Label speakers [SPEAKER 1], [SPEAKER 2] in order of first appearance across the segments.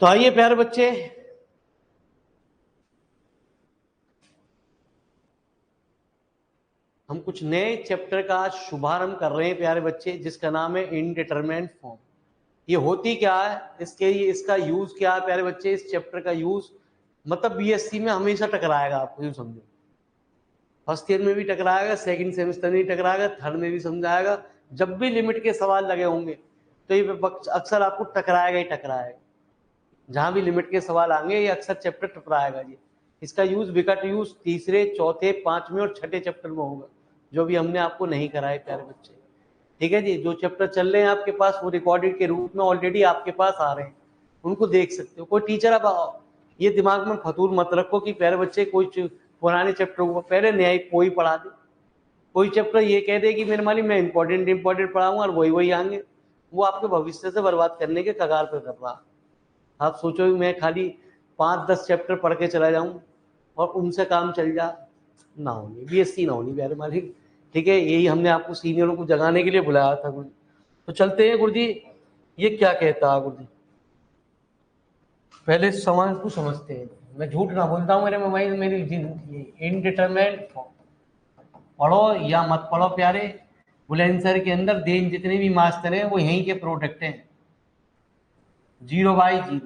[SPEAKER 1] तो आइए प्यारे बच्चे, हम कुछ नए चैप्टर का आज शुभारंभ कर रहे हैं प्यारे बच्चे, जिसका नाम है इनडिटरमिनेट फॉर्म। ये होती क्या है, इसका यूज क्या है प्यारे बच्चे? इस चैप्टर का यूज मतलब बीएससी में हमेशा टकराएगा, आपको यूं समझो। फर्स्ट ईयर में भी टकराएगा, सेकंड सेमेस्टर में भी टकराएगा, थर्ड में भी समझाएगा। जब भी लिमिट के सवाल लगे होंगे तो ये अक्सर आपको टकराएगा ही टकराएगा। जहां भी लिमिट के सवाल आएंगे ये अक्सर चैप्टर टकराएगा जी। इसका यूज विकट यूज तीसरे, चौथे, पांचवें और छठे चैप्टर में होगा, जो भी हमने आपको नहीं कराए प्यारे बच्चे। ठीक है जी। जो चैप्टर चल रहे हैं आपके पास वो रिकॉर्डेड के रूप में ऑलरेडी आपके पास आ रहे हैं, उनको देख सकते हो। कोई टीचर अब ये दिमाग में फतूर मत रखो कि प्यारे बच्चे कोई पुराने चैप्टर को पहले न्याय कोई पढ़ा दे, कोई चैप्टर ये कह दे कि मेरे मालिक मैं इंपॉर्टेंट पढ़ाऊंगा और वही आएंगे। वो आपके भविष्य से बर्बाद करने के कगार पर कर रहा। आप सोचो मैं खाली 5-10 चैप्टर पढ़ के चला जाऊं और उनसे काम चल जा, ना होनी बीएससी, ना होनी प्यारे मालिक। ठीक है, यही हमने आपको सीनियरों को जगाने के लिए बुलाया था गुरु। तो चलते हैं गुरु जी, ये क्या कहता है गुरु जी? पहले सवाल को समझते हैं। मैं झूठ ना बोलता हूँ, मेरे मोबाइल मेरी इनडिटरमिनेट पढ़ो या मत पढ़ो प्यारे, बुलंदशहर के अंदर देन जितने भी मास्टर हैं वो यहीं के प्रोडक्ट हैं। 0/0,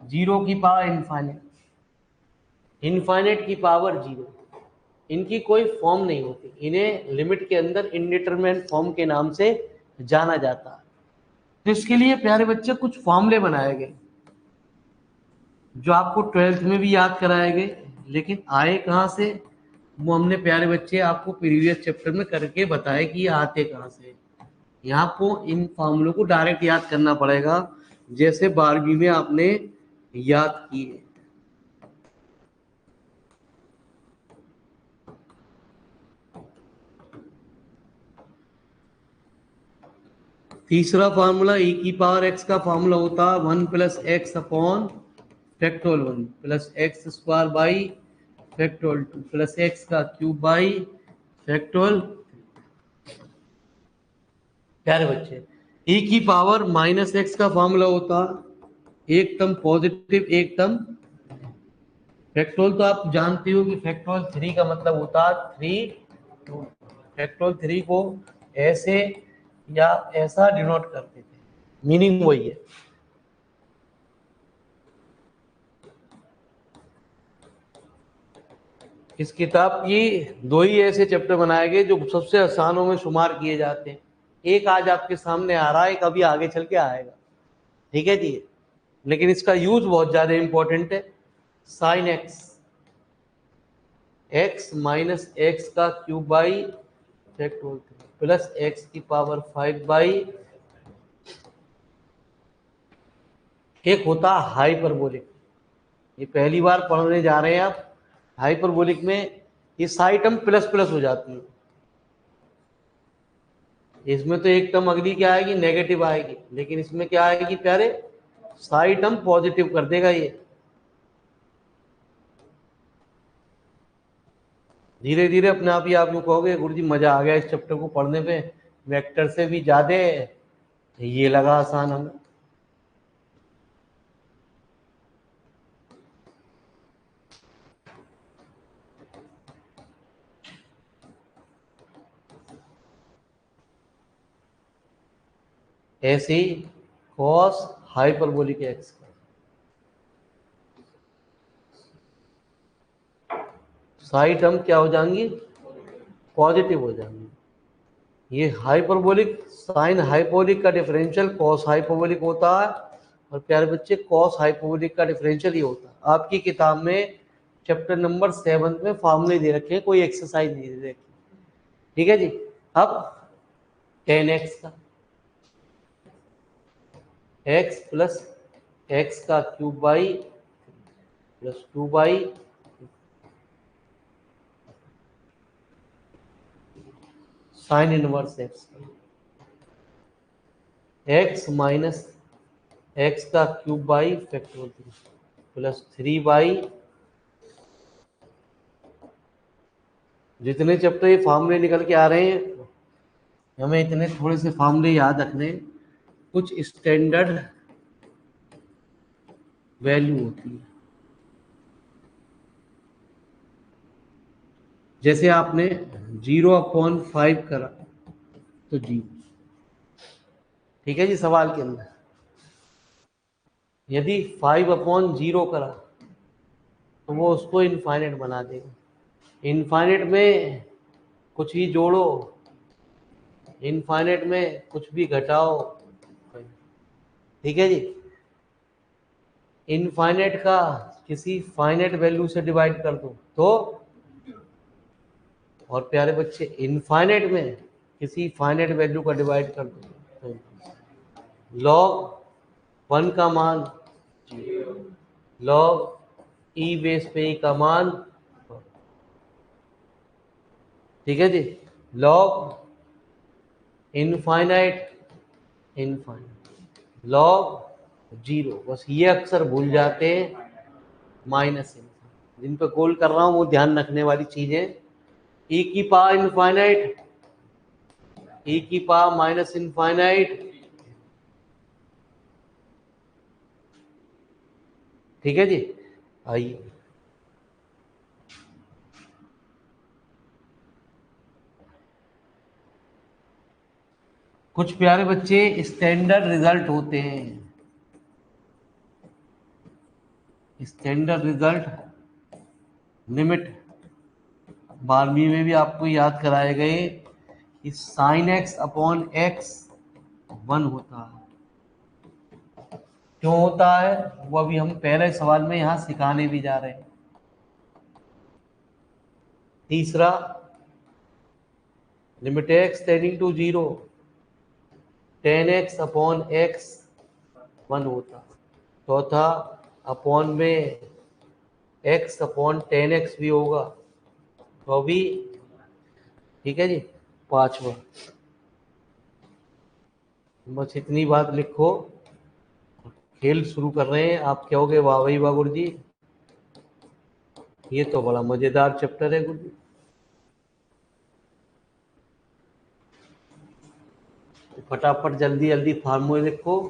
[SPEAKER 1] 0 की पावर इनफाइनेट, इनफाइनेट की पावर 0। इनकी कोई फॉर्म नहीं होती, इन्हें लिमिट के अंदर इनडिटरमिनेट फॉर्म के नाम से जाना जाता है। तो इसके लिए प्यारे बच्चे कुछ फॉर्मूले बनाए गए जो आपको 12th में भी याद कराए गए, लेकिन आए कहाँ से वो हमने प्यारे बच्चे आपको प्रीवियस चैप्टर में करके बताए कि ये आते कहाँ से। यहाँ को इन फॉर्मूलों को डायरेक्ट याद करना पड़ेगा, जैसे 12वीं में आपने याद किए। तीसरा फार्मूला e की पावर x का फार्मूला होता है 1 + x upon factorial 1 plus x square by factorial 2 plus x का क्यूब बाई फैक्टोरियल। प्यारे बच्चे, e की पावर -x का फार्मूला होता एक टर्म पॉजिटिव एक टर्म फैक्टोरियल। तो आप जानते हो कि फैक्टोरियल 3 का मतलब होता है 3। फैक्टोरियल 3 को ऐसे या ऐसा डिनोट करते थे, मीनिंग वही है। इस किताब की 2 ही ऐसे चैप्टर बनाए गए जो सबसे आसानों में शुमार किए जाते हैं। एक आज आपके सामने आ रहा है, कभी आगे चल के आएगा। ठीक है जी, लेकिन इसका यूज बहुत ज्यादा इंपॉर्टेंट है। साइन x माइनस एक्स का cube by factorial plus x की पावर 5 बाई, एक होता हाइपरबोलिक। ये पहली बार पढ़ने जा रहे हैं आप। हाइपरबोलिक में ये सारी टर्म प्लस प्लस हो जाती है। इसमें तो एक टर्म अगली क्या आएगी, नेगेटिव आएगी, लेकिन इसमें क्या आएगी प्यारे, सारी टर्म पॉजिटिव कर देगा ये। धीरे धीरे अपने आप ही आप यूँ कहोगे गुरुजी मजा आ गया इस चैप्टर को पढ़ने पे, वेक्टर से भी ज्यादा ये लगा आसान हमें। ऐसे ही कॉस हाइपरबोलिक एक्स का सारी टर्म क्या हो जाएंगी, पॉजिटिव हो जाएंगी। ये हाइपरबोलिक साइन हाइपरबोलिक का डिफरेंशियल कॉस हाइपरबोलिक होता है, और प्यारे बच्चे कॉस हाइपरबोलिक का डिफरेंशियल ही होता है। आपकी किताब में चैप्टर नंबर 7 में फॉर्मूले दे रखे हैं, कोई एक्सरसाइज नहीं दे रखी। ठीक है जी। अब 10x का x प्लस एक्स का cube by plus 2 by sine inverse x minus x का cube by factorial plus 3 by, जितने चैप्टर ये फार्मूले निकल के आ रहे हैं हमें इतने थोड़े से फार्मूले याद रखने, कुछ स्टैंडर्ड वैल्यू होती है। जैसे आपने 0/5 करा तो 0, ठीक है जी। सवाल के अंदर यदि 5/0 करा तो वो उसको इनफाइनाइट बना देगा। इनफाइनाइट में कुछ ही जोड़ो, इनफाइनाइट में कुछ भी घटाओ, ठीक है जी। इनफाइनाइट का किसी फाइनाइट वैल्यू से डिवाइड कर दो तो, और प्यारे बच्चे इनफाइनाइट में किसी फाइनाइट वैल्यू का डिवाइड कर दो तो log 1 का मान, log e बेस पे का मान, ठीक है जी। log इनफाइनाइट log 0, बस ये अक्सर भूल जाते हैं, माइनस इनफाइनाइट। जिन पे गोल कर रहा हूं वो ध्यान रखने वाली चीजें। e की पावर इनफाइनाइट, e की पावर माइनस इनफाइनाइट, ठीक है जी। आइए कुछ प्यारे बच्चे स्टैंडर्ड रिजल्ट होते हैं। स्टैंडर्ड रिजल्ट लिमिट 12वीं में भी आपको याद कराए गए कि साइन एक्स अपॉन एक्स 1 होता है। क्यों होता है वो अभी हम पहले सवाल में यहां सिखाने भी जा रहे हैं। तीसरा, limit X tending to 0 tan x upon X 1 होता। चौथा, अपॉन में x अपॉन tan x भी होगा तो भी, ठीक है जी। पांचवा, बस इतनी बात लिखो। खेल शुरू कर रहे हैं। आप कहोगे वाह भाई वाह गुरु जी, ये तो बड़ा मजेदार चैप्टर है गुरु जी। फटाफट जल्दी जल्दी फार्मूले लिखो।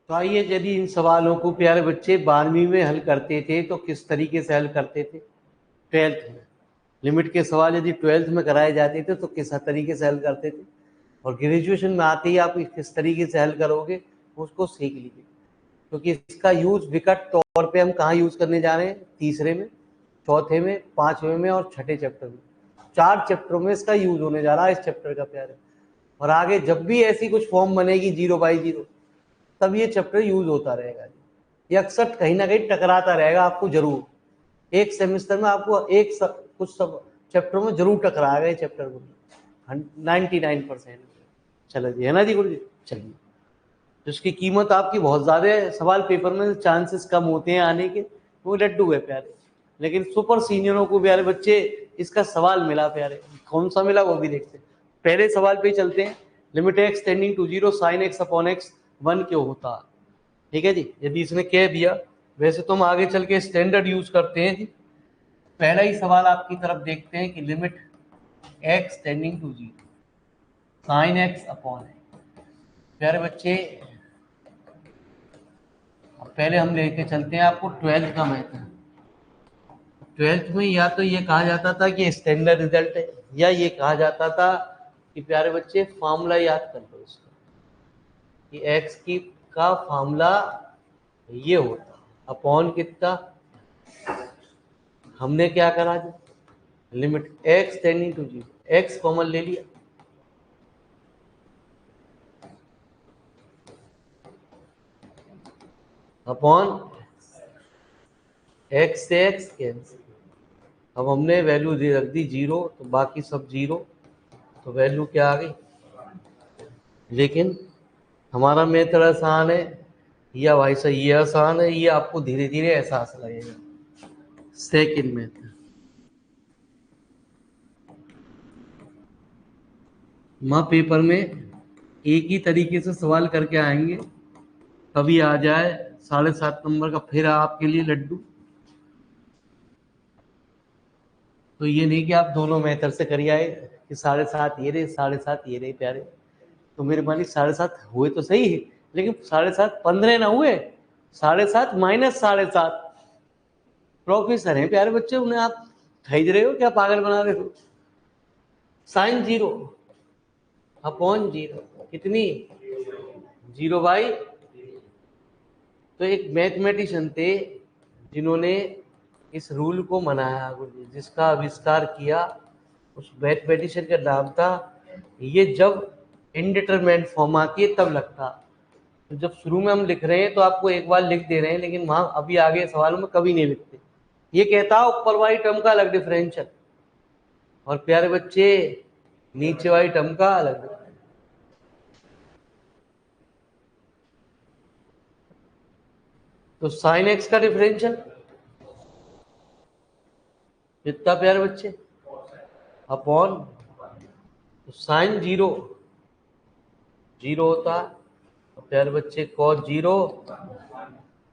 [SPEAKER 1] तो आइए, यदि इन सवालों को प्यारे बच्चे 12वीं में हल करते थे तो किस तरीके से हल करते थे, 12th में लिमिट के सवाल यदि 12th में कराए जाते थे तो किस तरीके से हल करते थे, और ग्रेजुएशन में आते ही आप किस तरीके से हल करोगे उसको सीख लीजिए, क्योंकि इसका यूज विकट तौर पे हम कहाँ यूज करने जा रहे हैं, तीसरे में, चौथे में, 5वें में और छठे चैप्टर में। 4 चैप्टरों में इसका यूज होने जा रहा है इस चैप्टर का प्यारे। और आगे जब भी ऐसी कुछ फॉर्म बनेगी 0/0 तब ये चैप्टर यूज होता रहेगा। ये अक्सर कहीं ना कहीं टकराता रहेगा आपको, जरूर एक सेमेस्टर में आपको कुछ सब चैप्टर में जरूर टकराएगा ये चैप्टर को 99%। चलो जी, है ना जी गुरु जी। चलिए, जिसकी कीमत आपकी बहुत ज्यादा है, सवाल पेपर में चांसेस कम होते हैं आने के, वो लड्डू है प्यारे। लेकिन सुपर सीनियरों को प्यारे बच्चे इसका सवाल मिला प्यारे, कौन सा मिला वो भी देखते हैं। पहले सवाल पे चलते हैं, limit x tending to 0 sin x upon x 1 क्यों होता है। ठीक है जी, यदि इसने कह दिया, वैसे तो हम आगे चल के स्टैंडर्ड यूज करते हैं जी। पहला ही सवाल आपकी तरफ देखते हैं कि limit x tending to 0 sin x upon x। प्यारे बच्चे, पहले हम लेके चलते हैं आपको 12th का मैथ। 12th में या तो ये कहा जाता था कि स्टैंडर्ड रिजल्ट है, या ये कहा जाता था कि प्यारे बच्चे फॉर्मूला याद कर लो इसका, कि x की का फॉर्मूला ये होता अपॉन कितना, हमने क्या करा जी, limit x tending to 0, x common ले लिया, अपॉन x से x कैंसिल। अब हमने वैल्यू रख दी 0, तो बाकी सब 0, तो वैल्यू क्या आ गई। लेकिन हमारा मेथड आसान है, या भाई साहब ये आसान है, ये आपको धीरे धीरे एहसास लगेगा। सेकंड मेथड, माँ पेपर में एक ही तरीके से सवाल करके आएंगे, कभी आ जाए 7.5 नंबर का फिर आपके लिए लड्डू। तो ये नहीं कि आप दोनों मेथड से करिए आए कि 7.5 ये रहे, 7.5 ये रहे प्यारे। तो मेरे मालिक 7.5 हुए तो सही है, लेकिन 7.5 15 ना हुए, 7.5 माइनस 7.5। प्रोफेसर हैं प्यारे बच्चे, उन्हें आप खरीद रहे हो क्या, पागल बना रहे हो। साइन 0 अपॉन 0 कितनी, 0/। तो एक मैथमेटिशियन थे जिन्होंने इस रूल को मनाया, जिसका आविष्कार किया, उस मैथमेटिशियन का नाम था, ये जब इनडिटरमिनेट फॉर्म आती है तब लगता। तो जब शुरू में हम लिख रहे हैं तो आपको एक बार लिख दे रहे हैं, लेकिन वहां अभी आगे सवालों में कभी नहीं लिखते। ये कहता ऊपर वाली टर्म का अलग डिफरेंशियल, और प्यारे बच्चे नीचे वाली टर्म का अलग। तो साइन एक्स का डिफरेंशियल कितना प्यारे बच्चे, अपॉन, तो साइन 0 0 होता है, तो प्यारे बच्चे कॉस 0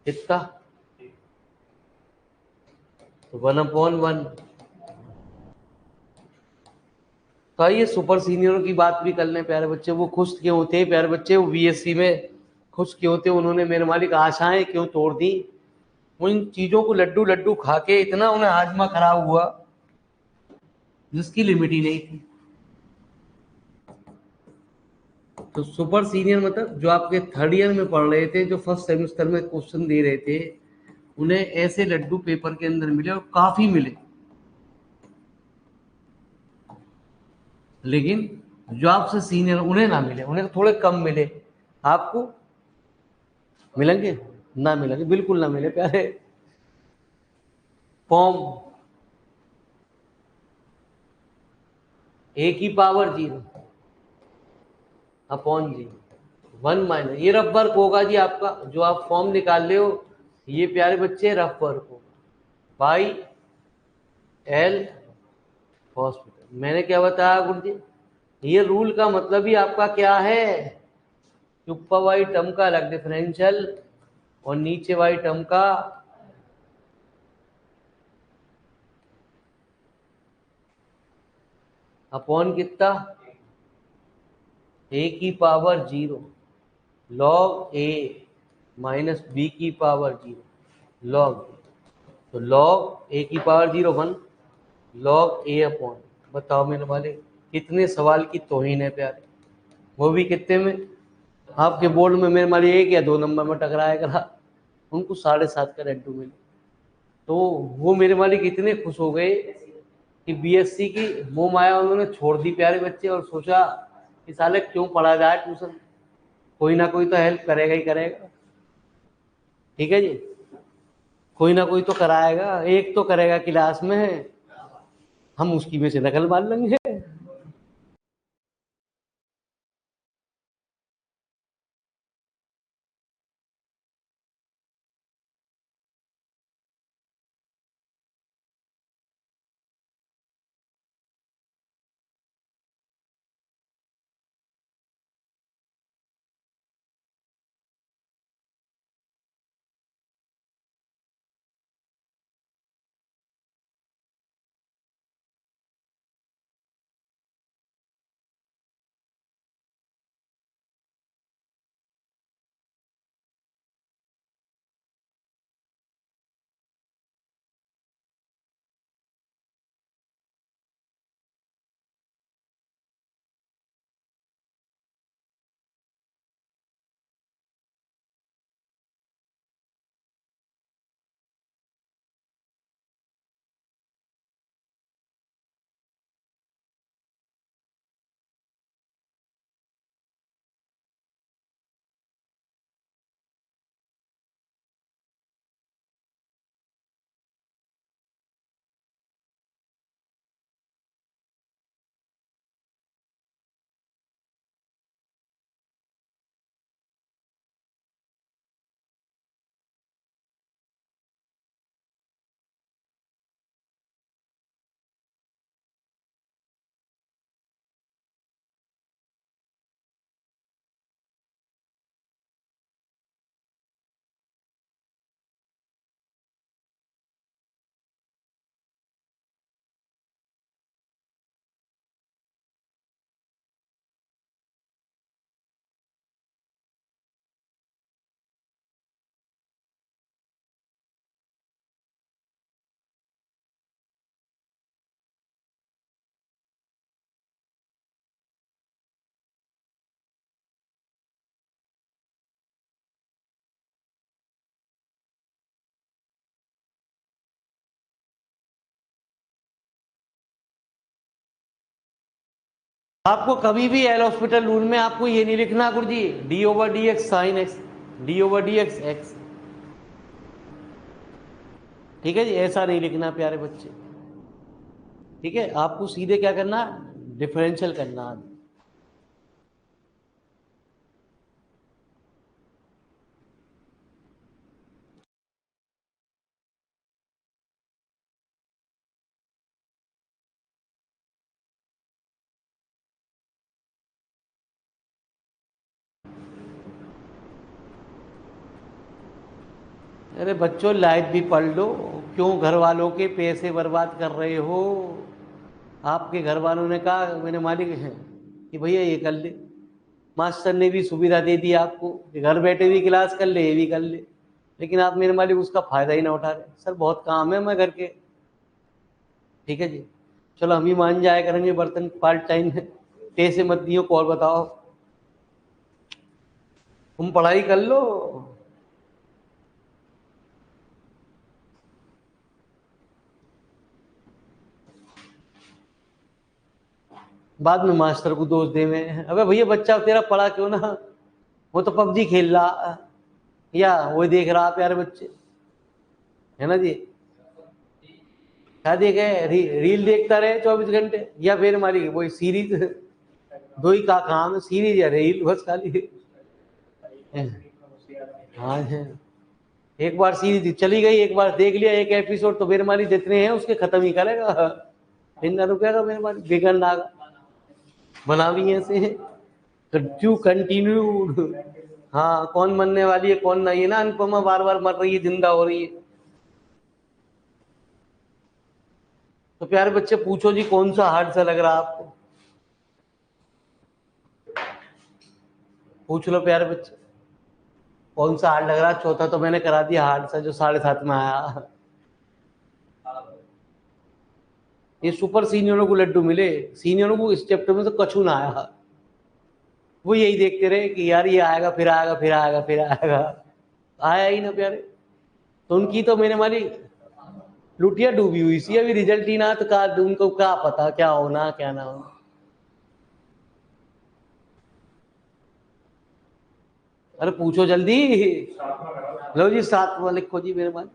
[SPEAKER 1] कितना, तो 1/1। तो आइए सुपर सीनियरों की बात भी कर लें प्यारे बच्चे। वो खुश क्यों होते हैं प्यारे बच्चे, वो बीएससी में खुश क्यों होते, उन्होंने मेरे मालिक आशाएं क्यों तोड़ दी। उन चीजों को लड्डू लड्डू खा के इतना उन्हें हाजमा खराब हुआ जिसकी लिमिट ही नहीं थी। तो सुपर सीनियर मतलब जो आपके 3rd ईयर में पढ़ रहे थे, जो फर्स्ट सेमेस्टर में क्वेश्चन दे रहे थे, उन्हें ऐसे लड्डू पेपर के अंदर मिले, और काफी मिले। लेकिन जो आपसे सीनियर उन्हें ना मिले, उन्हें थोड़े कम मिले, आपको मिलेंगे ना, मिलेंगे बिल्कुल ना मिले प्यारे। फॉर्म a की पावर 0 अपॉन 0 1 माइनस, ये रफ वर्क होगा जी आपका, जो आप फॉर्म निकाल रहे हो ये प्यारे बच्चे रफ वर्क होगा, बाई एल हॉस्पिटल। मैंने क्या बताया गुरु जी, ये रूल का मतलब ही आपका क्या है, ऊपर वाली टर्म का अलग डिफरेंशियल और नीचे वाली टर्म का अपॉन कितना, a की power 0 log a minus B की पावर 0 लॉग, तो लॉग ए की पावर 0 1 लॉग ए अपॉन, बताओ मेरे वाले कितने सवाल की तौहीन है प्यारे, वो भी कितने में, आपके बोर्ड में मेरे माली 1 या 2 नंबर में टकराया करा, उनको 7.5 का लड्डू मिले, तो वो मेरे मालिक इतने खुश हो गए कि बीएससी की मोह माया उन्होंने छोड़ दी प्यारे बच्चे, और सोचा कि साले क्यों पढ़ा जाए ट्यूशन, कोई ना कोई तो हेल्प करेगा ही करेगा, ठीक है जी, कोई ना कोई तो कराएगा, एक तो करेगा क्लास में, हम उसकी में से नकल मार लेंगे। आपको कभी भी एल हॉस्पिटल रूल में आपको ये नहीं लिखना गुरुजी d/dx sign x, d/dx x, ठीक है जी, ऐसा नहीं लिखना प्यारे बच्चे, ठीक है, आपको सीधे क्या करना, डिफरेंशियल करना। अरे बच्चों लाइफ भी पढ़ लो, क्यों घर वालों के पैसे बर्बाद कर रहे हो, आपके घर वालों ने कहा मेरे मालिक हैं कि भैया ये कर ले, मास्टर ने भी सुविधा दे दी आपको कि घर बैठे भी क्लास कर ले, ये भी कर ले, लेकिन आप मेरे मालिक उसका फायदा ही ना उठा रहे, सर बहुत काम है मैं घर के, ठीक है जी, चलो हम ही मान जाया करेंगे बर्तन पार्ट टाइम है, पैसे मत दियो, और बताओ तुम पढ़ाई कर लो। बाद में मास्टर को दोष देवे, अबे भैया बच्चा तेरा पढ़ा क्यों ना, वो तो पबजी खेल रहा या वो देख रहा प्यारे बच्चे, है ना जी, क्या देखे, रील देखता रहे 24 घंटे, या फिर हमारी वही सीरीज, दो ही का काम है, सीरीज या रील बस खाली। हाँ है, एक बार सीरीज चली गई, एक बार देख लिया एक एपिसोड, तो मेरे माली जितने हैं उसके खत्म ही करेगा, फिर ना रुकेगा मेरे माली, बिगड़ ना बना भी ऐसे है, टू कंटिन्यू। हाँ कौन मरने वाली है कौन नहीं है ना, अनुपमा बार बार मर रही है जिंदा हो रही है, तो प्यारे बच्चे पूछो जी कौन सा हार्ड सा लग रहा है आपको, पूछ लो प्यारे बच्चे। कौन सा हार्ड लग रहा है? चौथा तो मैंने करा दिया हार्ड सा, जो 7.5 में आया। ये सुपर सीनियरों को लड्डू मिले, सीनियरों को इस चैप्टर में तो कछु ना आया। वो यही देखते रहे कि यार ये आएगा फिर आएगा फिर आएगा फिर आएगा, आया ही ना प्यारे। तो उनकी तो मैंने मारी लुटिया डूबी हुई सी, अभी रिजल्ट ही ना, तो का उनको क्या पता क्या होना क्या ना होना। अरे पूछो जल्दी। लो जी 7वां लिखो जी मेरे पास।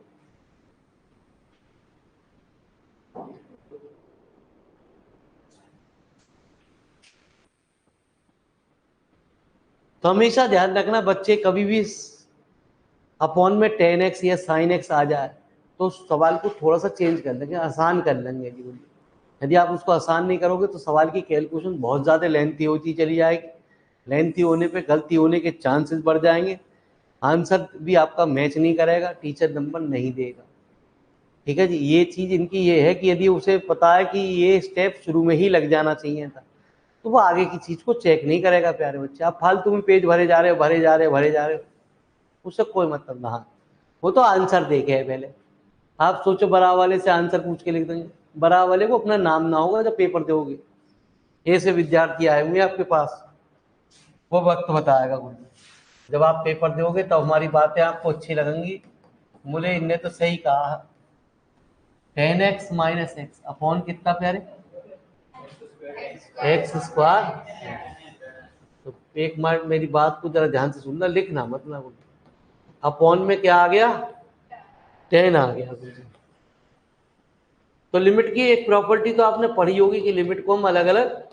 [SPEAKER 1] तो हमेशा ध्यान रखना बच्चे, कभी भी अपॉन में 10x या sin x आ जाए तो उस सवाल को थोड़ा सा चेंज कर लेंगे, आसान कर लेंगे। यदि आप उसको आसान नहीं करोगे तो सवाल की कैलकुलेशन बहुत ज़्यादा लेंथी होती चली जाएगी। लेंथी होने पे गलती होने के चांसेस बढ़ जाएंगे, आंसर भी आपका मैच नहीं करेगा, टीचर नंबर नहीं देगा। ठीक है जी। ये चीज़ इनकी ये है कि यदि उसे पता है कि ये स्टेप शुरू में ही लग जाना चाहिए था तो वो आगे की चीज़ को चेक नहीं करेगा। प्यारे बच्चे, आप फालतू में पेज भरे जा रहे हो भरे जा रहे हो भरे जा रहे हो, उससे कोई मतलब ना। वो तो आंसर देखे है पहले। आप सोचो बड़ा वाले से आंसर पूछ के लिख देंगे, बड़ा वाले को अपना नाम ना होगा जब पेपर दोगे। ऐसे विद्यार्थी आए होंगे आपके पास, वो वक्त बताएगा कुछ। जब आप पेपर दोगे तो हमारी बातें आपको अच्छी लगेंगी, मुझे इनने तो सही कहा। 10x माइनस एक्स अपॉन कितना प्यारे? X square. तो एक मिनट मेरी बात को जरा ध्यान से सुनना, लिखना मतलब। अपॉन में क्या आ गया? 10 आ गया। तो लिमिट की एक प्रॉपर्टी तो आपने पढ़ी होगी कि लिमिट को हम अलग अलग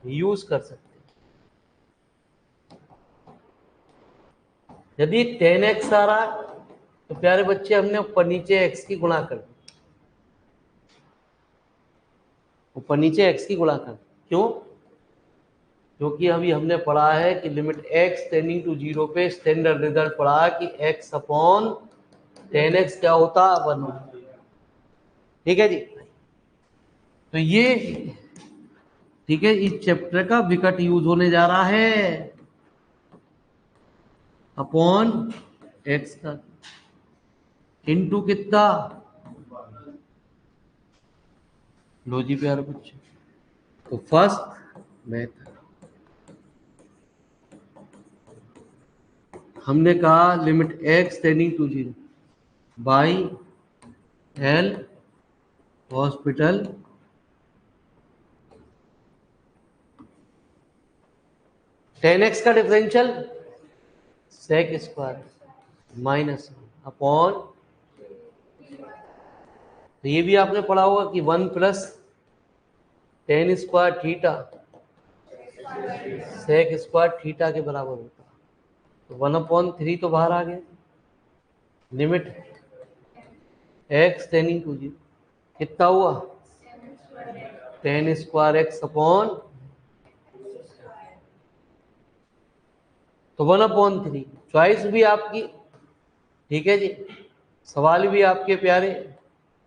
[SPEAKER 1] यूज कर सकते हैं। यदि 10x आ रहा है तो प्यारे बच्चे हमने ऊपर नीचे x की गुणा कर दी, ऊपर नीचे x की गुणा कर दी। क्यों? क्योंकि अभी हमने पढ़ा है कि लिमिट x टेंडिंग टू 0 पे स्टैंडर्ड रिजल्ट पढ़ा कि x अपॉन 10x क्या होता? 1 होता। ठीक है जी। तो ये ठीक है, इस चैप्टर का विकट यूज होने जा रहा है अपॉन x का इनटू कितना? लो जी प्यारे बच्चे, तो फर्स्ट मेथड हमने कहा limit x tending to 0 by L'Hospital tan x का differential sec square minus upon, तो ये भी आपने पढ़ा होगा कि 1 plus tan square theta sec square theta के बराबर होता है। तो 1/3 तो बाहर आ गया। लिमिट एक्स टेंडिंग टू 0 कितना हुआ? टेन स्क्वायर एक्स अपॉन, तो 1/3। चॉइस भी आपकी। ठीक है जी। सवाल भी आपके प्यारे,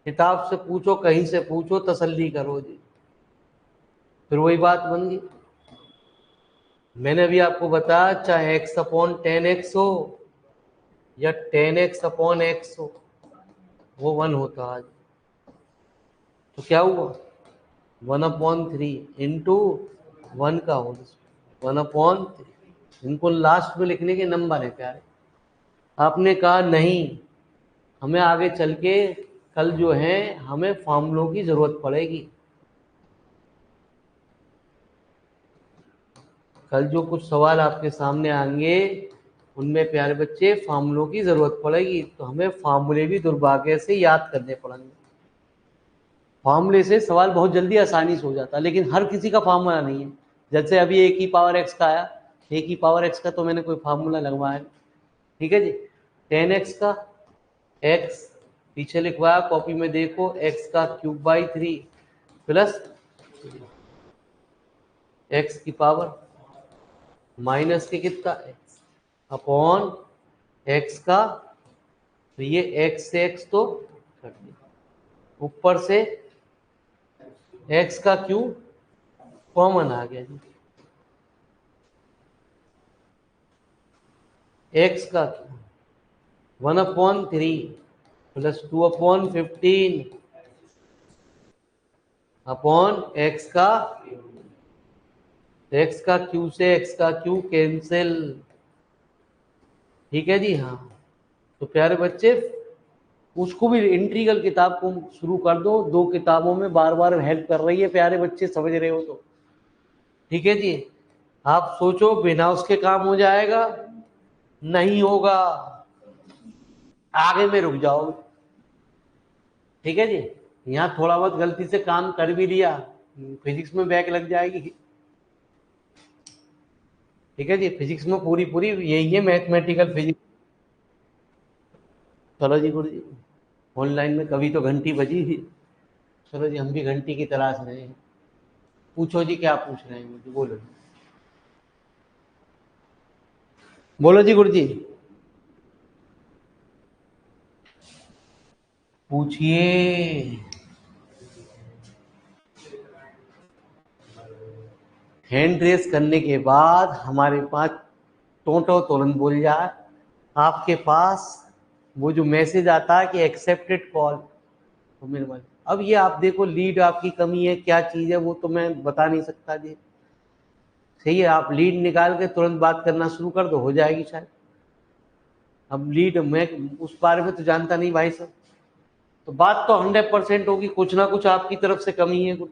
[SPEAKER 1] किताब से पूछो कहीं से पूछो, तसल्ली करो जी। फिर वही बात बन गई, मैंने अभी आपको बताया चाहे x अपॉन 10x हो या 10x अपॉन x हो, वो 1 होता आज। तो क्या हुआ? 1/3 इंटू 1 का होल, 1/3। इनको लास्ट में लिखने के नंबर है प्यारे। आपने कहा नहीं, हमें आगे चल के कल जो है हमें फॉर्मूलों की जरूरत पड़ेगी। कल जो कुछ सवाल आपके सामने आएंगे उनमें प्यारे बच्चे फार्मूलों की जरूरत पड़ेगी, तो हमें फार्मूले भी दुर्भाग्य से याद करने पड़ेंगे। फार्मूले से सवाल बहुत जल्दी आसानी से हो जाता है, लेकिन हर किसी का फार्मूला नहीं है। जैसे अभी एक ही पावर एक्स का आया, एक ही पावर एक्स का तो मैंने कोई फार्मूला लगवाया। ठीक है जी। 10x का x पीछे लिखवाया, कॉपी में देखो, x का क्यूब बाई 3 प्लस x की पावर माइनस के कितना x अपॉन x का, तो ये x से x तो कट गया, ऊपर से x का क्यूब कॉमन आ गया जी। एक्स का 1/3 प्लस 2/15 अपॉन एक्स का क्यू से एक्स का क्यू कैंसिल। ठीक है जी। हाँ, तो प्यारे बच्चे उसको भी इंटीग्रल किताब को शुरू कर दो, 2 किताबों में बार बार हेल्प कर रही है प्यारे बच्चे, समझ रहे हो तो। ठीक है जी। आप सोचो बिना उसके काम हो जाएगा? नहीं होगा, आगे में रुक जाओ। ठीक है जी। यहाँ थोड़ा बहुत गलती से काम कर भी लिया, फिजिक्स में बैक लग जाएगी। ठीक है जी। फिजिक्स में पूरी पूरी यही है, मैथमेटिकल फिजिक्स। चलो जी गुरु जी, ऑनलाइन में कभी तो घंटी बजी थी। चलो जी, हम भी घंटी की तलाश में हैं। पूछो जी, क्या पूछ रहे हैं मुझे, बोलो। बोलो जी गुरु जी, पूछिए। हैंड रेस करने के बाद हमारे पास टोटो तुरंत बोल जाए, आपके पास वो जो मैसेज आता है कि एक्सेप्टेड कॉल, तो मेरे पास अब ये आप देखो, लीड आपकी कमी है, क्या चीज़ है वो तो मैं बता नहीं सकता जी। सही है, आप लीड निकाल के तुरंत बात करना शुरू कर दो, हो जाएगी शायद। अब लीड मैं उस बारे में तो जानता नहीं भाई साहब, तो बात तो 100% होगी, कुछ ना कुछ आपकी तरफ से कमी है कुछ।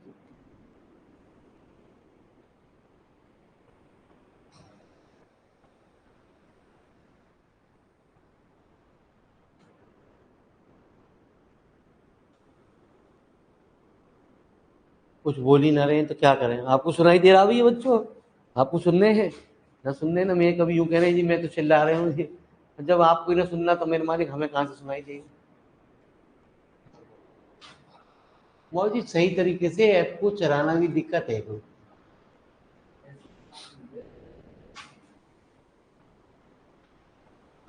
[SPEAKER 1] कुछ बोल ही ना रहे हैं तो क्या करें? आपको सुनाई दे रहा भी है बच्चों? आपको सुनने हैं ना? सुनने ना, मैं कभी यूं कह रहे जी मैं तो चिल्ला रहे हूँ जी। जब आपको ही ना सुनना तो मेरे मालिक हमें कहाँ से सुनाई देगी? वो जी सही तरीके से ऐप को चलाना भी दिक्कत है कोई।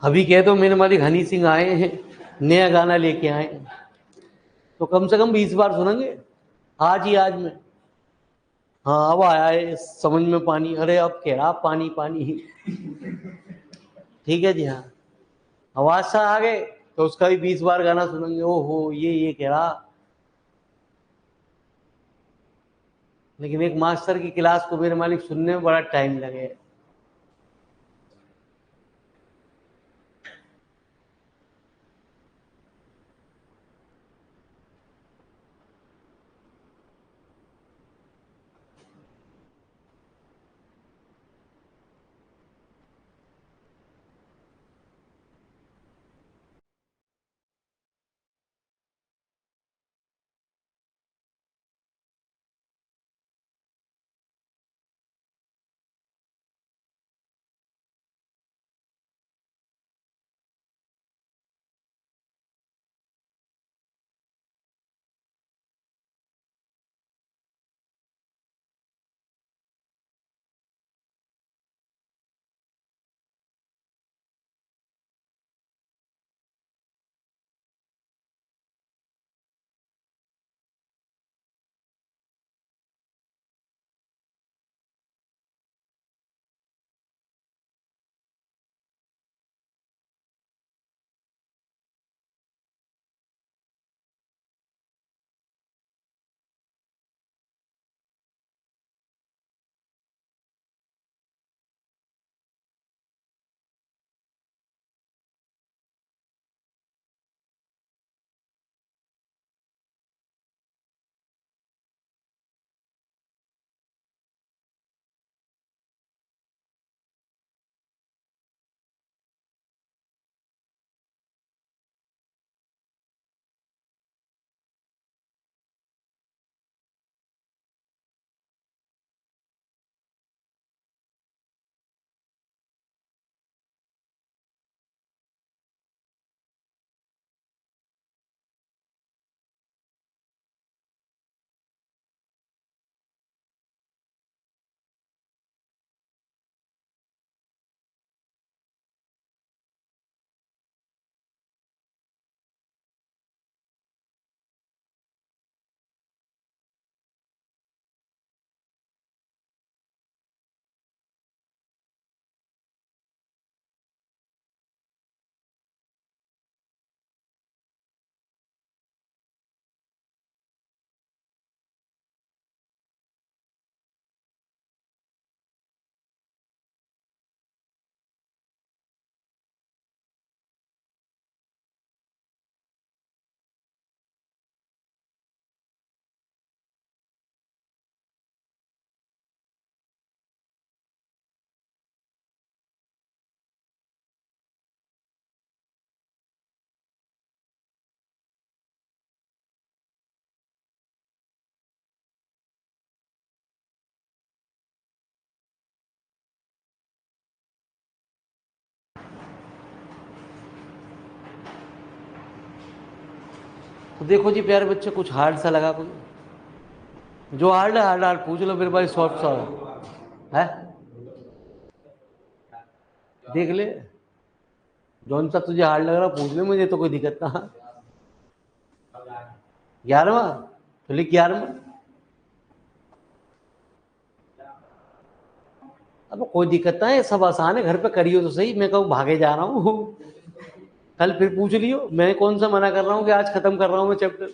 [SPEAKER 1] अभी कह दो मेरे मालिक हनी सिंह आए हैं, नया गाना लेके आए हैं, तो कम से कम 20 बार सुनेंगे आज ही आज में। हाँ, अब आया है समझ में पानी, अरे अब कह रहा पानी पानी। ठीक है जी। हाँ, आवाज सा आ गए तो उसका भी 20 बार गाना सुनेंगे, ओ हो ये कह रहा। लेकिन एक मास्टर की क्लास को मेरे मालिक सुनने में बड़ा टाइम लगे। तो देखो जी प्यारे बच्चे, कुछ हार्ड सा लगा कोई? जो हार्ड है हार्ड हार्ड पूछ लो, फिर भाई सॉफ्ट सा है, देख ले जौन सा तुझे हार्ड लग रहा पूछ ले, मुझे तो कोई दिक्कत ना। 11वां, तो लिख 11वां। अब कोई दिक्कत ना है, सब आसान है, घर पे करियो तो सही। मैं कहूँ भागे जा रहा हूँ, कल फिर पूछ लियो। मैं कौन सा मना कर रहा हूँ कि आज खत्म कर रहा हूँ मैं चैप्टर।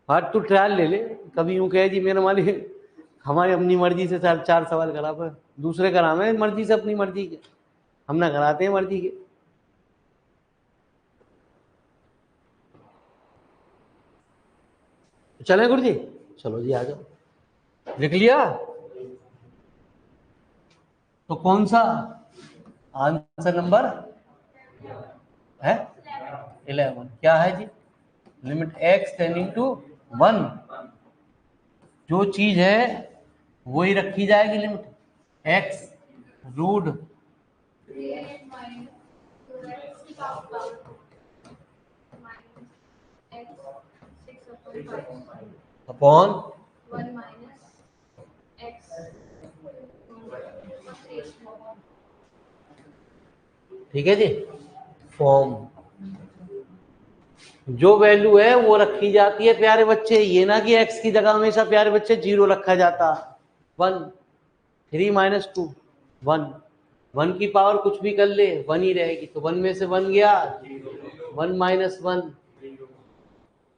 [SPEAKER 1] आज तू ट्रायल ले ले, कभी यूं कहे जी मेरे मालिक हमारी अपनी मर्जी से 4 सवाल करा, पर दूसरे करावे मर्जी से, अपनी मर्जी के, हम ना कराते हैं मर्जी के। चले गुरु जी, चलो जी आ जाओ। लिख लिया? तो कौन सा आंसर नंबर है? 11 क्या है जी? लिमिट x टेंडिंग टू 1, जो चीज है वही रखी जाएगी लिमिट। x रूट अपॉन ठीक है जी। फॉर्म जो वैल्यू है वो रखी जाती है प्यारे बच्चे, ये ना कि x की जगह हमेशा प्यारे बच्चे 0 रखा जाता। 1, 3 माइनस 2 1, 1 की पावर कुछ भी कर ले 1 ही रहेगी, तो 1 में से 1 गया, 1 माइनस 1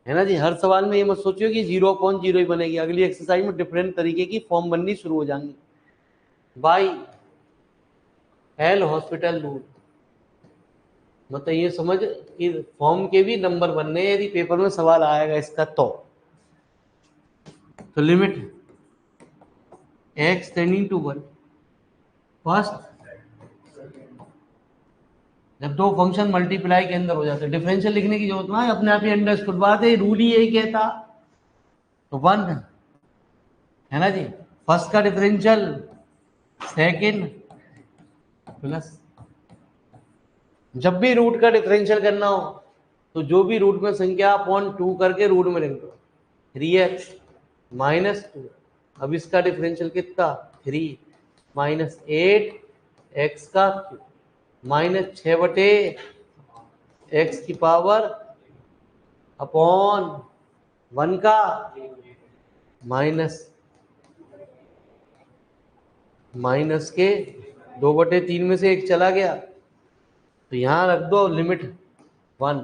[SPEAKER 1] है ना जी। हर सवाल में ये मत सोचियो कि 0/0 ही बनेगी, अगली एक्सरसाइज में डिफरेंट तरीके की फॉर्म बननी शुरू हो जाएंगी। बाई एल हॉस्पिटल रूल, मतलब ये समझ कि फॉर्म के भी नंबर बनने हैं, यदि पेपर में सवाल आएगा इसका तो limit x tending to 1। First, जब दो फंक्शन मल्टीप्लाई के अंदर हो जाते हैं, डिफरेंशियल लिखने की जरूरत ना है, अपने आप ही अंडरस्टूड बात है, रूल ही यही कहता। तो 1 है ना जी, फर्स्ट का डिफरेंशियल, सेकंड प्लस। जब भी रूट का डिफरेंशियल करना हो तो जो भी रूट में संख्या अपॉन 2 करके रूट में लिख दो। 3x माइनस 2, अब इसका डिफरेंशियल कितना 3 माइनस 8 एक्स का माइनस 6/x की पावर अपॉन 1 का माइनस के 2/3 में से एक चला गया, तो यहां रख दो लिमिट 1।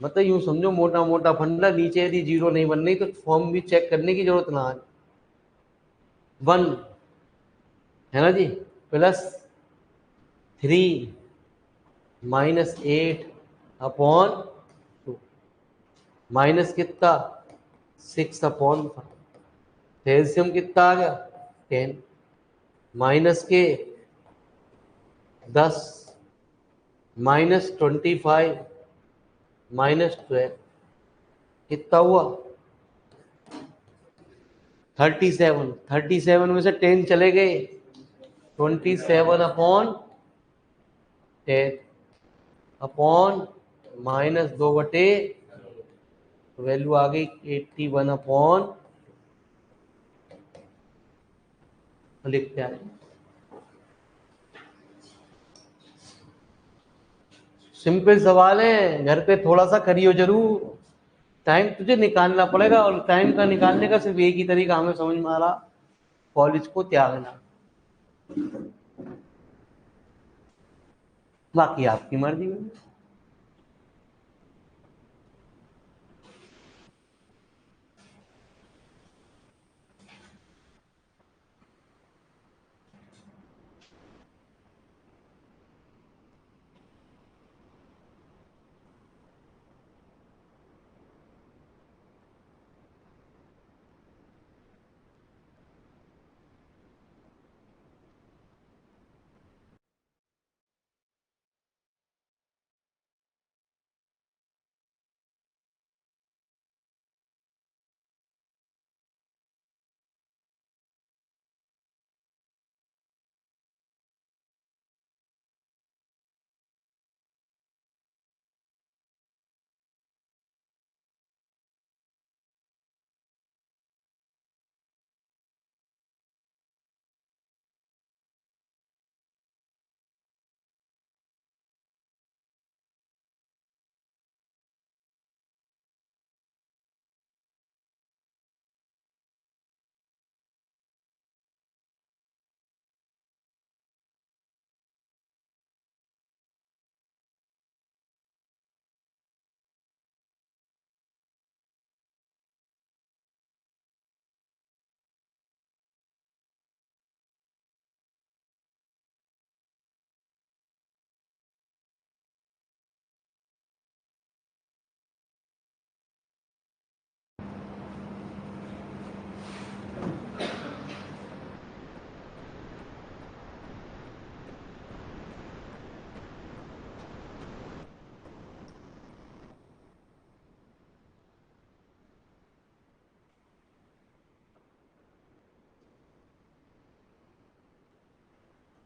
[SPEAKER 1] मतलब यूं समझो मोटा मोटा फंडा, नीचे यदि 0 नहीं बन रही तो फॉर्म भी चेक करने की जरूरत ना है। 1 है ना जी, प्लस 3 माइनस 8 अपॉन 2, माइनस कितना 6/5, एलसीएम कितना आ गया 10, माइनस के 10 माइनस 25 माइनस 12 कितना हुआ 37। 37 में से 10 चले गए, 27/10 अपॉन -2/, वैल्यू आ गई 81/, लिखते हैं। सिंपल सवाल है, घर पे थोड़ा सा करियो जरूर, टाइम तुझे निकालना पड़ेगा, और टाइम का निकालने का सिर्फ एक ही तरीका हमें समझ में आ रहा, कॉलेज को त्यागना। बाकी आपकी मर्जी।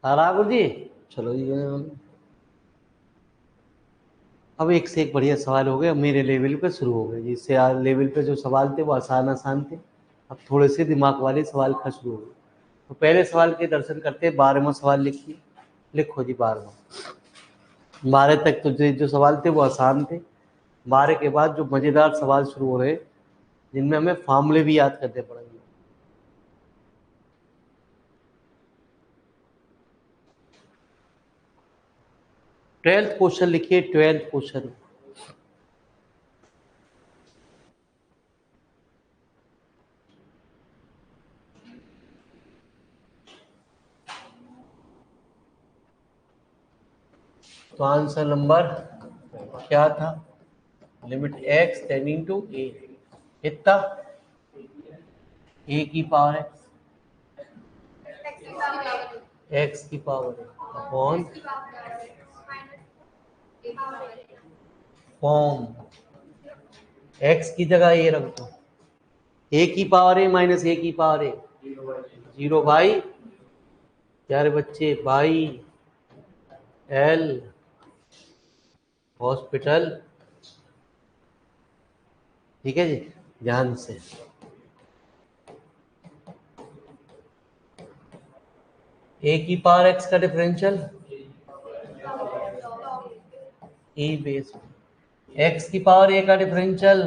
[SPEAKER 1] ठाकुर जी, चलो जी। अब एक से एक बढ़िया सवाल हो गए, अब मेरे लेवल पे शुरू हो गए। जिससे लेवल पे जो सवाल थे वो आसान आसान थे, अब थोड़े से दिमाग वाले सवाल का शुरू हो गए। तो पहले सवाल के दर्शन करते हैं। 12वां सवाल लिखिए। लिखो जी 12वां। 12 तक तो जो सवाल थे वो आसान थे। 12 के बाद जो मजेदार सवाल शुरू हो रहे हैं, जिनमें हमें फॉर्मूले भी याद करने पड़ेंगे। 12th क्वेश्चन लिखिए। 12th question. तो आंसर नंबर क्या था? Limit x tending to a, कितना? a की पावर x की पावर अपॉन फॉर्म x की जगह ये रख दो, a की पावर a माइनस a की पावर a, 0 बाई, प्यारे बच्चे, बाई एल हॉस्पिटल। ठीक है जी, ध्यान से। a की पावर x का डिफरेंशियल a बेस, x की पावर a का डिफरेंशियल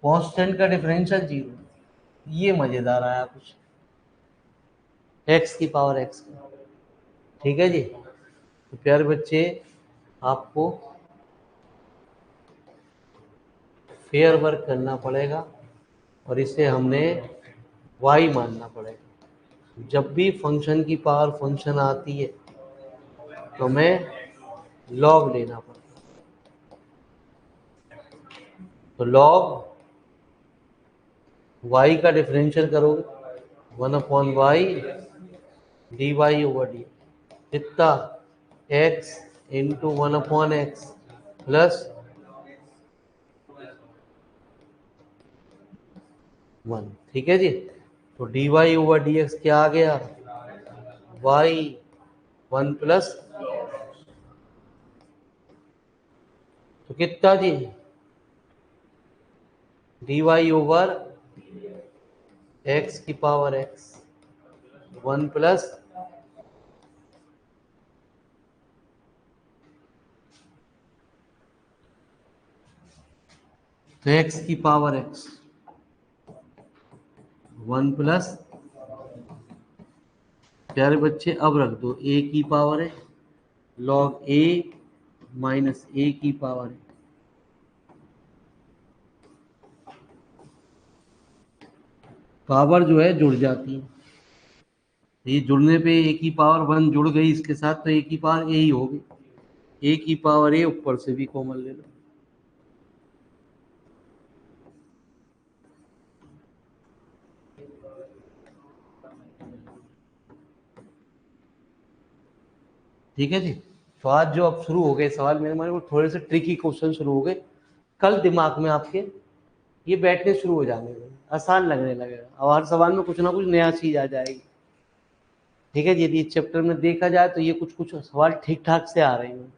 [SPEAKER 1] कांस्टेंट का डिफरेंशियल 0। ये मजेदार आया कुछ, x की पावर x का। ठीक है जी। तो प्यारे बच्चे, आपको फेयर वर्क करना पड़ेगा और इसे हमने y मानना पड़ेगा। जब भी फंक्शन की पावर फंक्शन आती है तो हमें लॉग लेना पड़ता है। तो लॉग y का डिफरेंशियल करोगे 1/y dy ओवर डी, कितना? x into 1/x plus 1। ठीक है जी। तो dy ओवर dx क्या आ गया? y 1 प्लस, तो कितना जी? dy ओवर x की पावर x 1 प्लस, तो x की पावर x 1 प्लस, प्यारे बच्चे अब रख दो a की पावर है लॉग a माइनस a की पावर है। पावर जो है जुड़ जाती है, ये जुड़ने पे a की पावर 1 जुड़ गई इसके साथ, तो a की पावर a ही होगी। a की पावर a ऊपर से भी कॉमन ले लो। ठीक है जी। तो आज जो अब शुरू हो गए सवाल, मेरे मन में थोड़े से ट्रिकी क्वेश्चन शुरू हो गए। कल दिमाग में आपके ये बैठने शुरू हो जाने लगे, आसान लगने लगेगा, और हर सवाल में कुछ ना कुछ नया चीज आ जाएगी। ठीक है जी। यदि इस चैप्टर में देखा जाए तो ये कुछ कुछ सवाल ठीक ठाक से आ रहे हैं।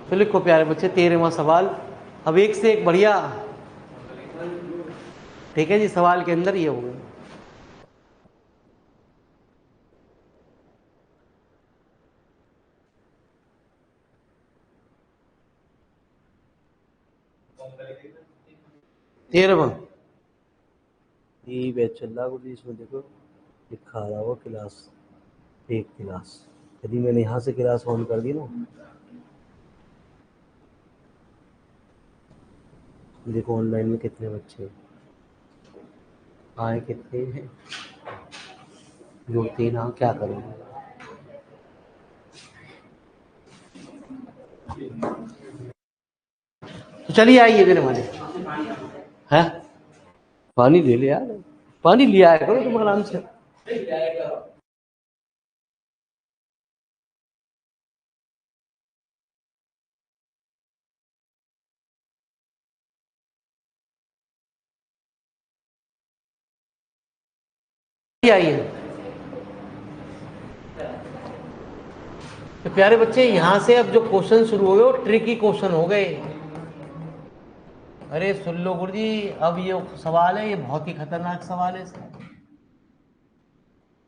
[SPEAKER 1] तो लिखो प्यारे बच्चे 13वां सवाल। अब एक से एक बढ़िया, ठीक है जी, सवाल के अंदर ये होगा। तेरहवां ये बैच चल रहा है, इसमें देखो लिखा रहा हो क्लास, एक क्लास। यदि मैंने यहाँ से क्लास ऑन कर दी ना, देखो ऑनलाइन में कितने बच्चे आए, कितने हैं, जो 3। हाँ, क्या करूँगा। तो चलिए आइए मेरे माने है, पानी ले ले यार, पानी लिया है करो तुम आराम से। आइए तो प्यारे बच्चे, यहाँ से अब जो क्वेश्चन शुरू हो गए वो ट्रिकी क्वेश्चन हो गए। अरे सुन लो गुरुजी, अब ये सवाल है, ये बहुत ही खतरनाक सवाल है इसका।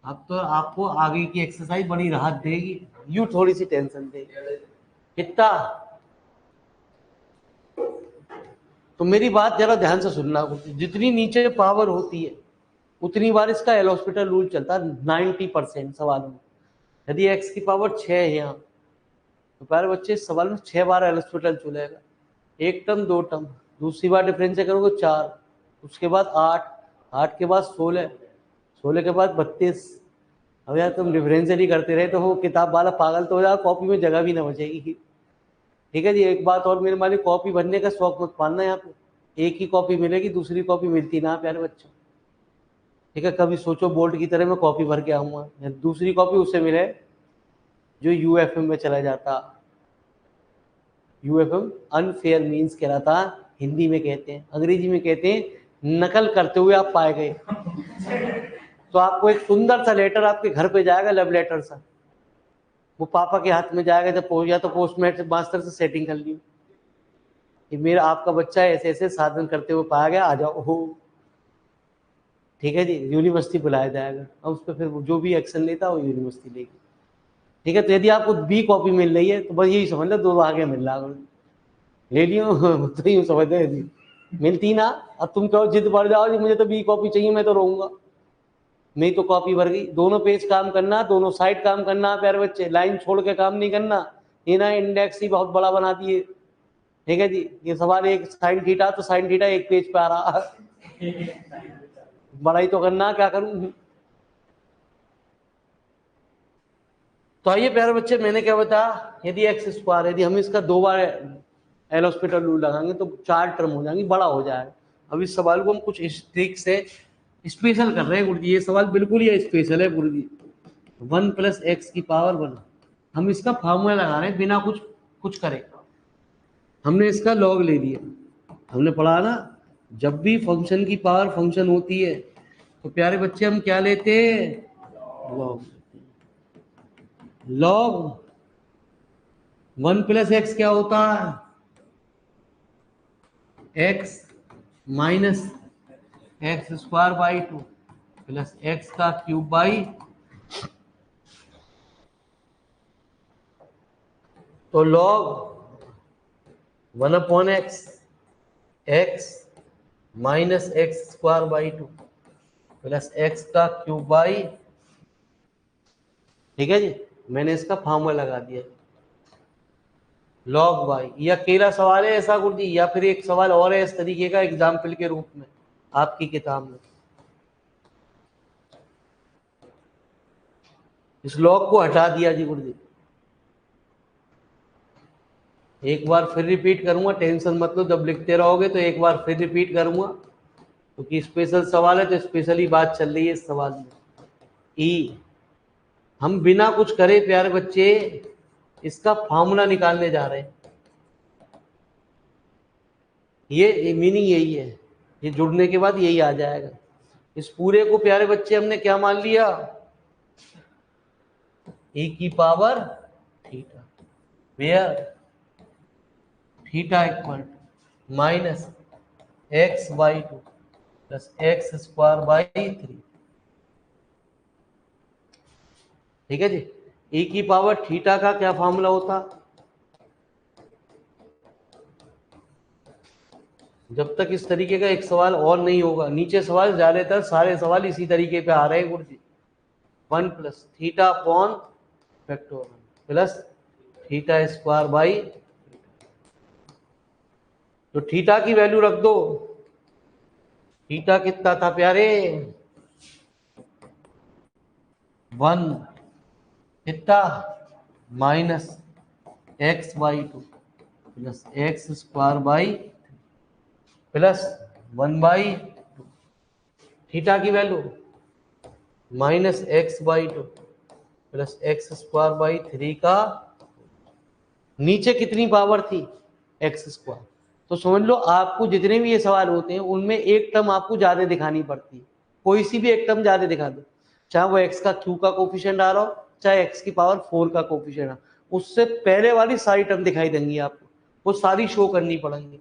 [SPEAKER 1] अब तो आपको आगे की एक्सरसाइज बड़ी राहत देगी, यू थोड़ी सी टेंशन देगी। कितना, तो मेरी बात जरा ध्यान से सुनना, जितनी नीचे पावर होती है उतनी बार इसका एल हॉस्पिटल रूल चलता है 90% सवालों में। यदि x की पावर 6 है यहाँ, तो प्यारे बच्चे इस सवाल में 6 बार एल हॉस्पिटल चलेगा। एक टर्म, दो टर्म, दूसरी बार डिफरेंस करोगे 4, उसके बाद 8, 8 के बाद 16, 16 के बाद 32। अब यार तुम डिफरेंशियल ही करते रहे तो वो किताब वाला पागल तो हो जाएगा, कॉपी में जगह भी ना बचेगी। ठीक है जी, एक बात और मेरे मालिक, कॉपी भरने का शौक मत पालना। यहाँ पे एक ही कॉपी मिलेगी, दूसरी कॉपी मिलती ना प्यारे बच्चों। ठीक है, कभी सोचो बोर्ड की तरह मैं कॉपी भर के आऊंगा, दूसरी कॉपी उसे मिले जो यूएफएम में चला जाता। यूएफएम अनफेयर मीन्स कहलाता, हिंदी में कहते हैं, अंग्रेजी में कहते हैं नकल करते हुए आप पाए गए। तो आपको एक सुंदर सा लेटर आपके घर पे जाएगा, लव लेटर सा, वो पापा के हाथ में जाएगा जब पहुंच गया, तो पोस्टमैन मास्टर से सेटिंग कर ली कि मेरा आपका बच्चा ऐसे ऐसे साधन करते हुए पाया गया, आ जाओ हो। ठीक है जी, यूनिवर्सिटी बुलाया जाएगा, और उस पर फिर जो भी एक्शन लेता है वो यूनिवर्सिटी लेगी। ठीक है, तो यदि आपको बी कॉपी मिल रही है तो बस यही समझ लो 2 आगे मिल रहा है, ले लियो। तो यूँ समझ लो मिलती ना, अब तुम कहो जिद बढ़ जाओ जी मुझे तो बी कॉपी चाहिए, मैं तो रहूंगा। नहीं तो कॉपी भर गई, दोनों पेज काम करना, दोनों साइड काम करना प्यारे बच्चे, लाइन छोड़ के काम नहीं करना। ये ना इंडेक्स ही बहुत बड़ा बना दिए। ठीक है जी, ये सवाल एक साइन थीटा, तो साइन थीटा एक पेज पे आ रहा, बड़ा ही तो करना, क्या करूं। तो आइए प्यारे बच्चे, मैंने क्या बताया, यदि एक्स स्क्वायर, यदि हम इसका 2 बार एल हॉस्पिटल रूल लगाएंगे तो 4 टर्म हो जाएंगी, बड़ा हो जाएगा। अब इस सवाल को हम कुछ इस ट्रिक से स्पेशल कर रहे हैं गुरुजी, ये सवाल बिल्कुल ही स्पेशल है गुरुजी। 1 + x की पावर 1, हम इसका फार्मूला लगा रहे हैं बिना कुछ कुछ करे। हमने इसका लॉग ले लिया, हमने पढ़ा ना, जब भी फंक्शन की पावर फंक्शन होती है तो प्यारे बच्चे हम क्या लेते हैं, लॉग। लॉग 1 + x क्या होता है, x माइनस x² 2 + x³ तो log 1/x, x minus x² 2 + x³। ठीक है जी, मैंने इसका फार्मूला लगा दिया log y। ये अकेला सवाल है ऐसा गुरुजी, या फिर एक सवाल और है इस तरीके का एग्जाम्पल के रूप में आपकी किताब में। इस log को हटा दिया जी गुरुजी, एक बार फिर रिपीट करूंगा, टेंशन मत लो, जब लिखते रहोगे तो एक बार फिर रिपीट करूंगा, क्योंकि स्पेशल सवाल है तो स्पेशली बात चल रही है इस सवाल में। ई, हम बिना कुछ करे प्यारे बच्चे इसका फार्मूला निकालने जा रहे हैं। ये मीनिंग यही है, ये जुड़ने के बाद यही आ जाएगा। इस पूरे को प्यारे बच्चे हमने क्या मान लिया, e की power theta, where theta equal minus x by two plus x square by three. ठीक है जी। e की पावर थीटा का क्या फॉर्मूला होता? जब तक इस तरीके का एक सवाल और नहीं होगा, नीचे सवाल ज्यादातर सारे सवाल इसी तरीके पे आ रहे हैं गुरु जी। 1 plus theta upon factorial plus theta square by, तो थीटा की वैल्यू रख दो। थीटा कितना था प्यारे? 1 theta minus x by two plus x square by plus 1 by two. Theta की वैल्यू minus x by two plus x square by three का नीचे कितनी पावर थी? X square. तो समझ लो आपको जितने भी ये सवाल होते हैं उनमें एक टर्म आपको ज्यादा दिखानी पड़ती है। कोई सी भी एक टर्म ज्यादा दिखा दो, चाहे वो एक्स का क्यू का कोफिशिएंट आ रहा हो, चाहे एक्स की पावर 4 का कोफिशिएंट आ, उससे पहले वाली सारी टर्म दिखाई देंगी आपको, वो सारी शो करनी पड़ेंगी।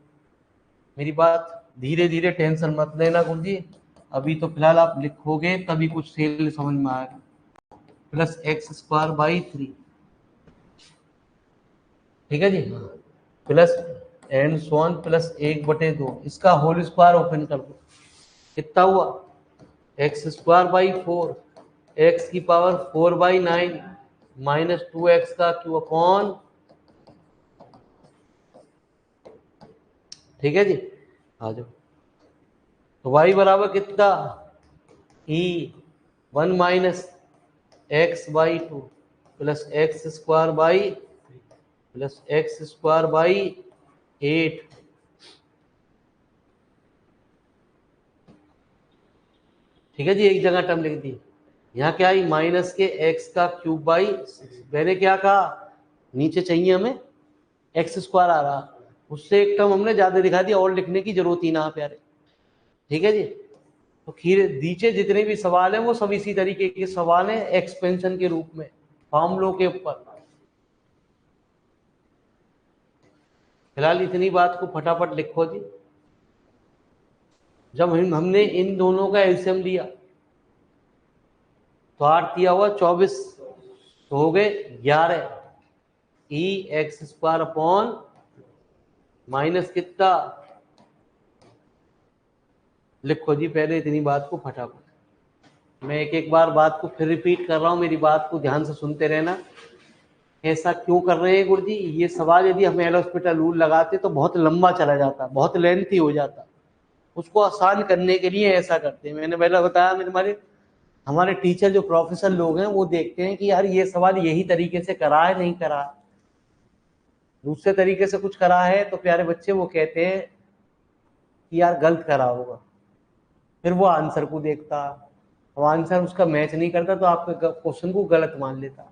[SPEAKER 1] मेरी बात धीरे धीरे, टेंशन मत लेना गुरुजी, अभी तो फिलहाल आप लिखोगे तभी कुछ सेल समझ में आएगा। Plus x square by three, ठीक है जी, प्लस एंड सोन प्लस 1/2, इसका होल स्क्वायर ओपन कर दो, कितना हुआ? एक्स स्क्वायर बाई 4, एक्स की पावर 4/9 माइनस 2x का क्यू अपॉन, ठीक है जी। आ जाओ, तो y बराबर कितना? e 1 minus x by two plus x square by plus x square by 8, ठीक है जी। एक जगह टर्म लिख दी, यहाँ क्या आई? माइनस के एक्स का क्यूब बाई 6। मैंने क्या कहा? नीचे चाहिए हमें एक्स स्क्वायर आ रहा, उससे एक टर्म हमने ज्यादा दिखा दिया, और लिखने की जरूरत ही ना प्यारे, ठीक है जी। तो खीर नीचे जितने भी सवाल हैं वो सब इसी तरीके के सवाल हैं, एक्सपेंशन के रूप में, फॉर्मूलों के ऊपर। फिलहाल इतनी बात को फटाफट लिखो जी। जब हमने इन दोनों का एलसीएम लिया तो 8 दिया हुआ 24, तो हो गए 11 ई एक्स स्क्वायर अपॉन माइनस कितना? लिखो जी पहले इतनी बात को फटाफट। मैं एक एक बार बात को फिर रिपीट कर रहा हूं, मेरी बात को ध्यान से सुनते रहना। ऐसा क्यों कर रहे हैं गुरुजी? ये सवाल यदि हम एल हॉस्पिटल रूल लगाते तो बहुत लंबा चला जाता, बहुत लेंथी हो जाता, उसको आसान करने के लिए ऐसा करते हैं। मैंने पहले बताया, मेरे हमारे टीचर जो प्रोफेसर लोग हैं वो देखते हैं कि यार ये सवाल यही तरीके से करा है, नहीं करा, दूसरे तरीके से कुछ करा है, तो प्यारे बच्चे वो कहते हैं कि यार गलत करा होगा। फिर वो आंसर को देखता, अब आंसर उसका मैच नहीं करता तो आपके क्वेश्चन को गलत मान लेता।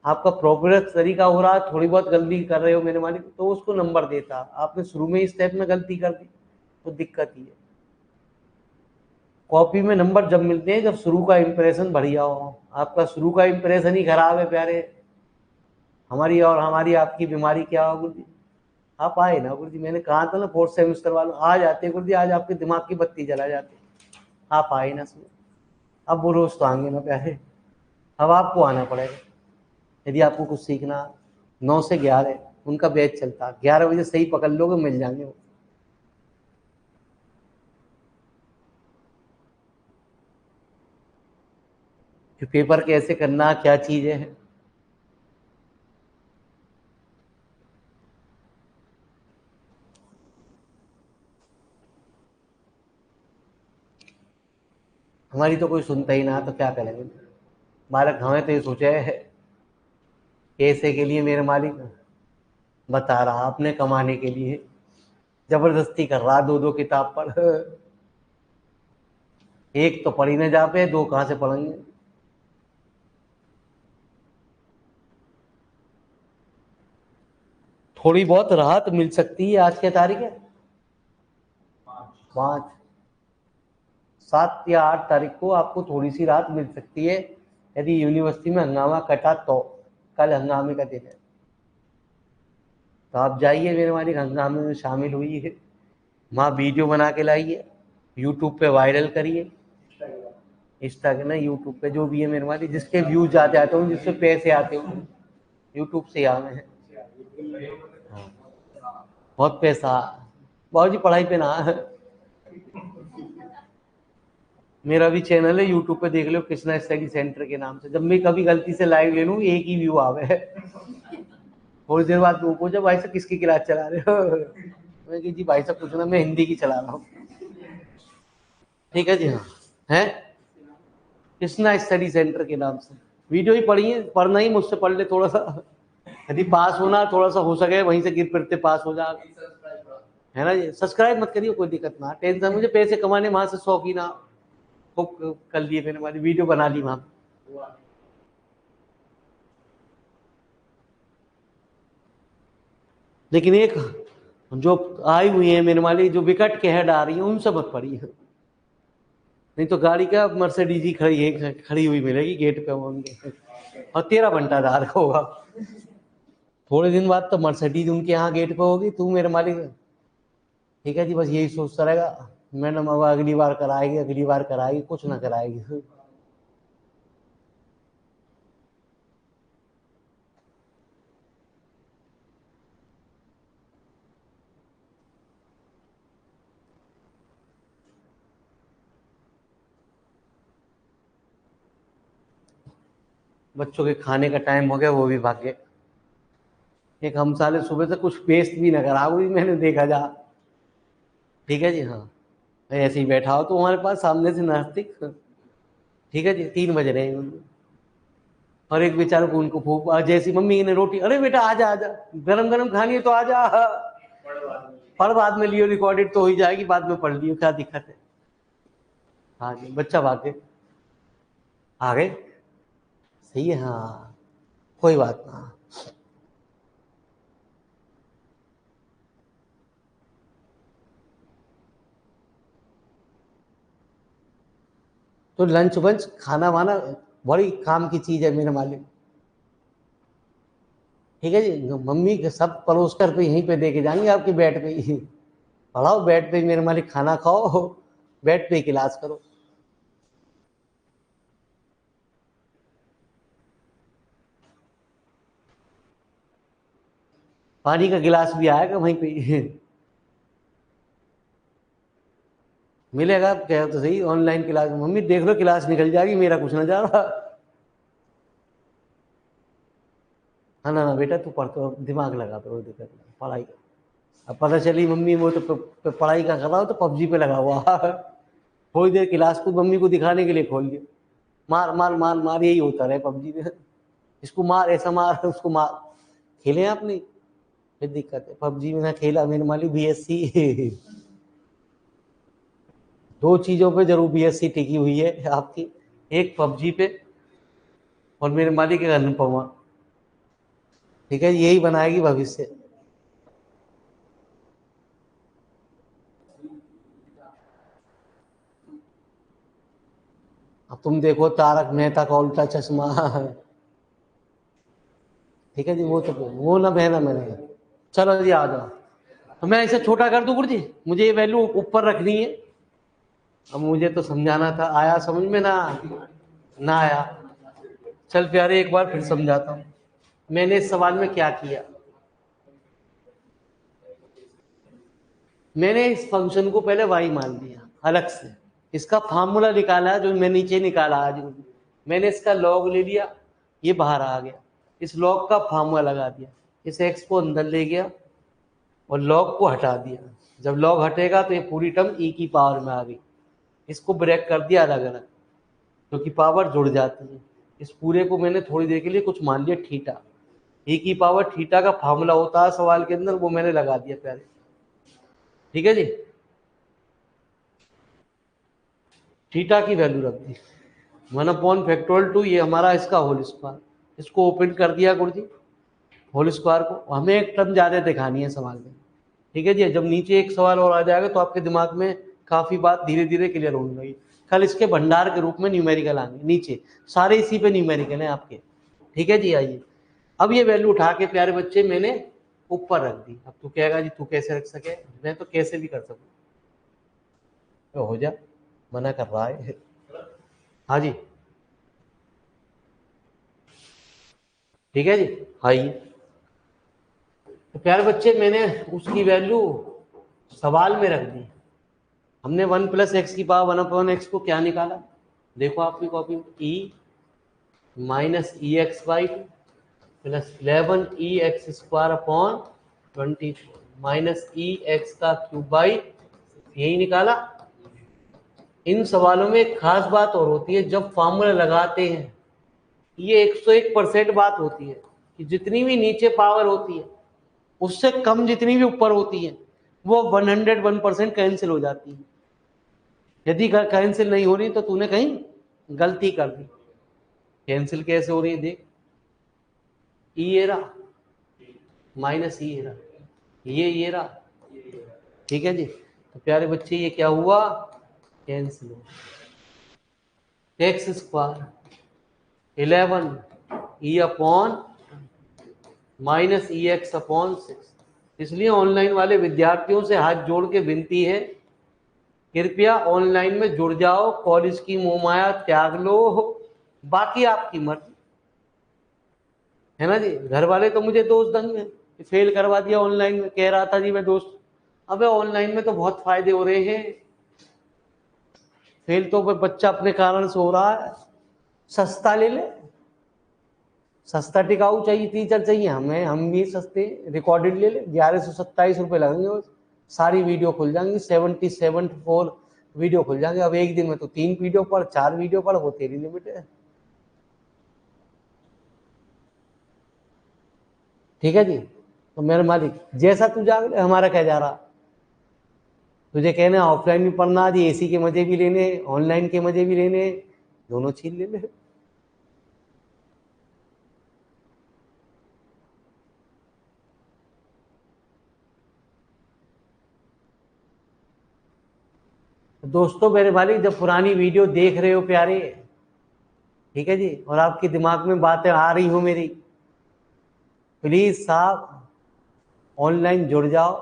[SPEAKER 1] आपका प्रॉपर तरीका हो रहा, थोड़ी बहुत गलती कर रहे हो मेरे मालिक, तो उसको नंबर देता। आपने शुरू में इस स्टेप में गलती कर दी तो दिक्कत ही है। कॉपी में नंबर जब मिलते हैं जब शुरू का इंप्रेशन बढ़िया हो। आपका शुरू का इंप्रेशन ही खराब है प्यारे। हमारी और हमारी आपकी बीमारी क्या हो गुरुजी? आप आए ना गुरुजी, मैंने कहा था ना 4th सेमेस्टर वालों आ जाते गुरुजी, आज आपके दिमाग की बत्ती जला जाती, आप आए ना सुनो। अब वो रोज तो आएंगे ना प्यारे, अब आपको आना पड़ेगा यदि आपको कुछ सीखना। 9 से 11 उनका बैच चलता, 11 बजे सही पकड़ लोगे मिल जाएंगे वो। कि पेपर कैसे करना, क्या चीजें हैं। हमारी तो कोई सुनता ही ना, तो क्या करेंगे। मालिक हमें तो ये सोचा है पैसे के लिए, मेरे मालिक बता रहा आपने कमाने के लिए जबरदस्ती कर रहा, 2-2 किताब पढ़। एक तो पढ़ी ना जा पे, 2 कहां से पढ़ेंगे। थोड़ी बहुत राहत मिल सकती है, आज क्या तारीख है? 5, 7 या 8 तारीख को आपको थोड़ी सी राहत मिल सकती है यदि यूनिवर्सिटी में हंगामा कटा तो। कल हंगामे का दिन है, तो आप जाइए मेरे वाले हंगामे में शामिल हुई, वहाँ वीडियो बना के लाइए, यूट्यूब पे वायरल करिए, इंस्टाग्राम ना यूट्यूब पे जो भी है मेरे वाले, जिसके व्यूज ज़्यादा आते हो, जिससे पैसे आते हो, यूट्यूब से आ गए हैं। हाँ, बहुत पैसा बाबू जी पढ़ाई पे ना है। मेरा भी चैनल है यूट्यूब पे, देख लो कृष्णा स्टडी सेंटर के नाम से। जब मैं कभी गलती से लाइव ले लूँ एक ही व्यू आवे है, थोड़ी देर बाद लोग पूछा भाई साहब किसकी क्लास चला रहे हो, मैं कि जी भाई साहब कुछ ना, मैं हिंदी की चला रहा हूँ। ठीक है जी, हाँ है कृष्णा स्टडी सेंटर के नाम से। वीडियो ही पढ़िए, पढ़ना ही मुझसे पढ़ ले थोड़ा सा, यदि पास होना थोड़ा सा हो सके वहीं से गिर फिरते पास हो जाएगा, है ना जी। सब्सक्राइब मत करिए, कोई दिक्कत ना, टेंशन, मुझे पैसे कमाने वहां से शौकीन ना, खूब कर लिए मैंने, वाली वीडियो बना ली वहां। लेकिन एक जो आई हुई है मेरे वाली, जो विकट के हेड आ रही है, उनसे मत पड़ी है, नहीं तो गाड़ी का मर्सिडीज ही खड़ी हुई मिलेगी गेट पे होंगे, और 13 घंटादार का होगा। थोड़े दिन बाद तो मर्सिडीज उनके यहाँ गेट पे होगी, तू मेरे मालिक। ठीक है जी, बस यही सोचता रहेगा मैडम अब अगली बार कराएगी, अगली बार कराएगी, कुछ ना कराएगी। बच्चों के खाने का टाइम हो गया, वो भी भाग गए। एक हम साले सुबह से कुछ पेस्ट भी ना करा, वो भी मैंने देखा जा। ठीक है जी, हाँ ऐसे ही बैठा हो तो हमारे पास सामने से नास्तिक। ठीक है जी, 3 बज रहे हैं, और एक बेचारे को उनको भूख, जैसी मम्मी ने रोटी, अरे बेटा आजा आजा, गरम गरम खानी है तो आजा, पढ़ बाद में लियो, रिकॉर्डेड तो हो ही जाएगी, बाद में पढ़ लियो, क्या दिक्कत है। हाँ जी, बच्चा भाग गए, आ गए, सही है, हाँ कोई बात ना। तो लंच वंच खाना वाना बड़ी काम की चीज है मेरे मालिक। ठीक है जी, मम्मी के सब परोस कर पे यहीं पे दे के जाएंगे आपके बेड पे ही, पढ़ाओ बेड पे ही मेरे मालिक, खाना खाओ बेड पे ही क्लास करो। पानी का गिलास भी आएगा वहीं पे ही। मिलेगा, क्या तो सही, ऑनलाइन क्लास, मम्मी देख लो क्लास निकल जाएगी, मेरा कुछ ना जा रहा। हाँ ना ना बेटा, तू पढ़ तो दिमाग लगा, तो दिक्कत नहीं पढ़ाई का। अब पता चली मम्मी वो तो पढ़ाई का कर रहा हो तो पबजी पे लगा हुआ। थोड़ी देर क्लास को मम्मी को दिखाने के लिए खोल दिया, मार मार मार मार, यही होता रहे पबजी में, इसको मार ऐसा मार उसको मार। खेले आपने, फिर दिक्कत है, पबजी में ना खेला मेरे मालिक बीएससी। 2 चीजों पे जरूर बीएससी टिकी हुई है आपकी, एक पबजी पे और मेरे मालिक एक अनुपमा। ठीक है, यही बनाएगी भविष्य। अब तुम देखो तारक मेहता का उल्टा चश्मा। ठीक है जी, वो तो वो ना बहना मैंने, चलो जी आ जाओ। तो मैं इसे छोटा कर दूं गुरु जी, मुझे ये वैल्यू ऊपर रखनी है। अब मुझे तो समझाना था, आया समझ में ना, ना आया। चल प्यारे एक बार फिर समझाता हूँ, मैंने इस सवाल में क्या किया। मैंने इस फंक्शन को पहले वाई मान लिया अलग से, इसका फार्मूला निकाला जो मैं नीचे निकाला आज, मैंने इसका लॉग ले लिया, ये बाहर आ गया, इस लॉग का फार्मूला लगा दिया, इस एक्स को अंदर ले गया और लॉग को हटा दिया। जब लॉग हटेगा तो ये पूरी टर्म ई की पावर में आ गई, इसको ब्रेक कर दिया अलग अलग, क्योंकि पावर जुड़ जाती है। इस पूरे को मैंने थोड़ी देर के लिए कुछ मान लिया थीटा, ई की पावर थीटा का फार्मूला होता है सवाल के अंदर, वो मैंने लगा दिया प्यारे। ठीक है जी, थीटा की वैल्यू रख दी 1/(2), ये हमारा इसका होल स्क्वायर, इसको ओपन कर दिया गुरु जी, होल स्क्वायर को। हमें एक टर्म ज्यादा दिखानी है सवाल में। ठीक है जी, जब नीचे एक सवाल और आ जाएगा तो आपके दिमाग में काफी बात धीरे धीरे क्लियर होने लगी। कल इसके भंडार के रूप में न्यूमेरिकल आएंगे, नीचे सारे इसी पे न्यूमेरिकल है आपके। ठीक है जी, आइए अब ये वैल्यू उठा के प्यारे बच्चे मैंने ऊपर रख दी। अब तू कहेगा जी तू कैसे रख सके, मैं तो कैसे भी कर सकूं, तो हो जा, मना कर रहा है। हाँ जी ठीक है जी। हाँ ये तो प्यारे बच्चे मैंने उसकी वैल्यू सवाल में रख दी। हमने 1 + x की पावर 1/x को क्या निकाला, देखो आपकी कॉपी में, e - ex/2 plus 11ex² minus ex³ यही निकाला। इन सवालों में एक खास बात और होती है, जब फॉर्मूला लगाते हैं ये 101% बात होती है कि जितनी भी नीचे पावर होती है उससे कम जितनी भी ऊपर होती है वो 101% कैंसिल हो जाती है। यदि कैंसिल नहीं हो रही तो तूने कहीं गलती कर दी। कैंसिल कैसे हो रही है देख, ये रहा माइनस ये रहा, ये रहा, ठीक है जी। तो प्यारे बच्चे ये क्या हुआ, कैंसिल हो। x² 11 e/, minus ex/6। इसलिए ऑनलाइन वाले विद्यार्थियों से हाथ जोड़ के विनती है, कृपया ऑनलाइन में जुड़ जाओ, कॉलेज की मोहमाया त्याग लो, बाकी आपकी मर्जी है ना जी। घर वाले तो मुझे दोस्त देंगे, फेल करवा दिया ऑनलाइन में, कह रहा था जी मैं दोस्त। अबे ऑनलाइन में तो बहुत फायदे हो रहे हैं, फेल तो बच्चा अपने कारण से हो रहा है। सस्ता ले ले, सस्ता टिकाऊ चाहिए, टीचर चाहिए हमें, हम भी सस्ते रिकॉर्डेड ले ले, 1127 रुपये लगेंगे बस, सारी वीडियो खुल जाएंगी, 74 वीडियो खुल जाएंगे। अब एक दिन में तो 3 वीडियो पढ़, 4 वीडियो पढ़, वो तेरी लिमिट है, ठीक है जी। तो मेरे मालिक जैसा तू जाग ले, हमारा क्या जा रहा, तुझे कहना ऑफलाइन भी पढ़ना, जी एसी के मजे भी लेने, ऑनलाइन के मजे भी लेने, दोनों चीज ले ले। दोस्तों मेरे मालिक जब पुरानी वीडियो देख रहे हो प्यारे, ठीक है जी, और आपके दिमाग में बातें आ रही हो मेरी, प्लीज साहब ऑनलाइन जुड़ जाओ,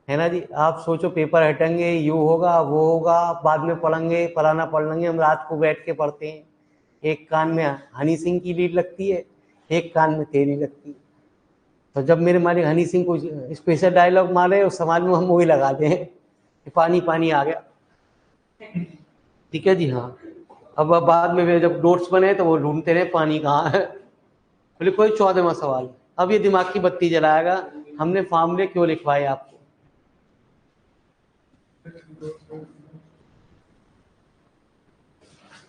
[SPEAKER 1] है ना जी। आप सोचो पेपर हटेंगे, यू होगा वो होगा, बाद में पढ़ेंगे, पढ़ाना पढ़ लेंगे, हम रात को बैठ के पढ़ते हैं, एक कान में हनी सिंह की लीड लगती है, एक कान में तेरी लगती है। तो जब मेरे मालिक हनी सिंह को स्पेशल डायलॉग मारे उस समाज में हम वही लगा दें कि पानी पानी आ गया, ठीक है जी। हाँ अब बाद में जब नोट्स बने तो वो ढूंढते रहे पानी कहाँ है। बोले कोई 14वां सवाल, अब ये दिमाग की बत्ती जलाएगा, हमने फॉर्मूले क्यों लिखवाए आपको।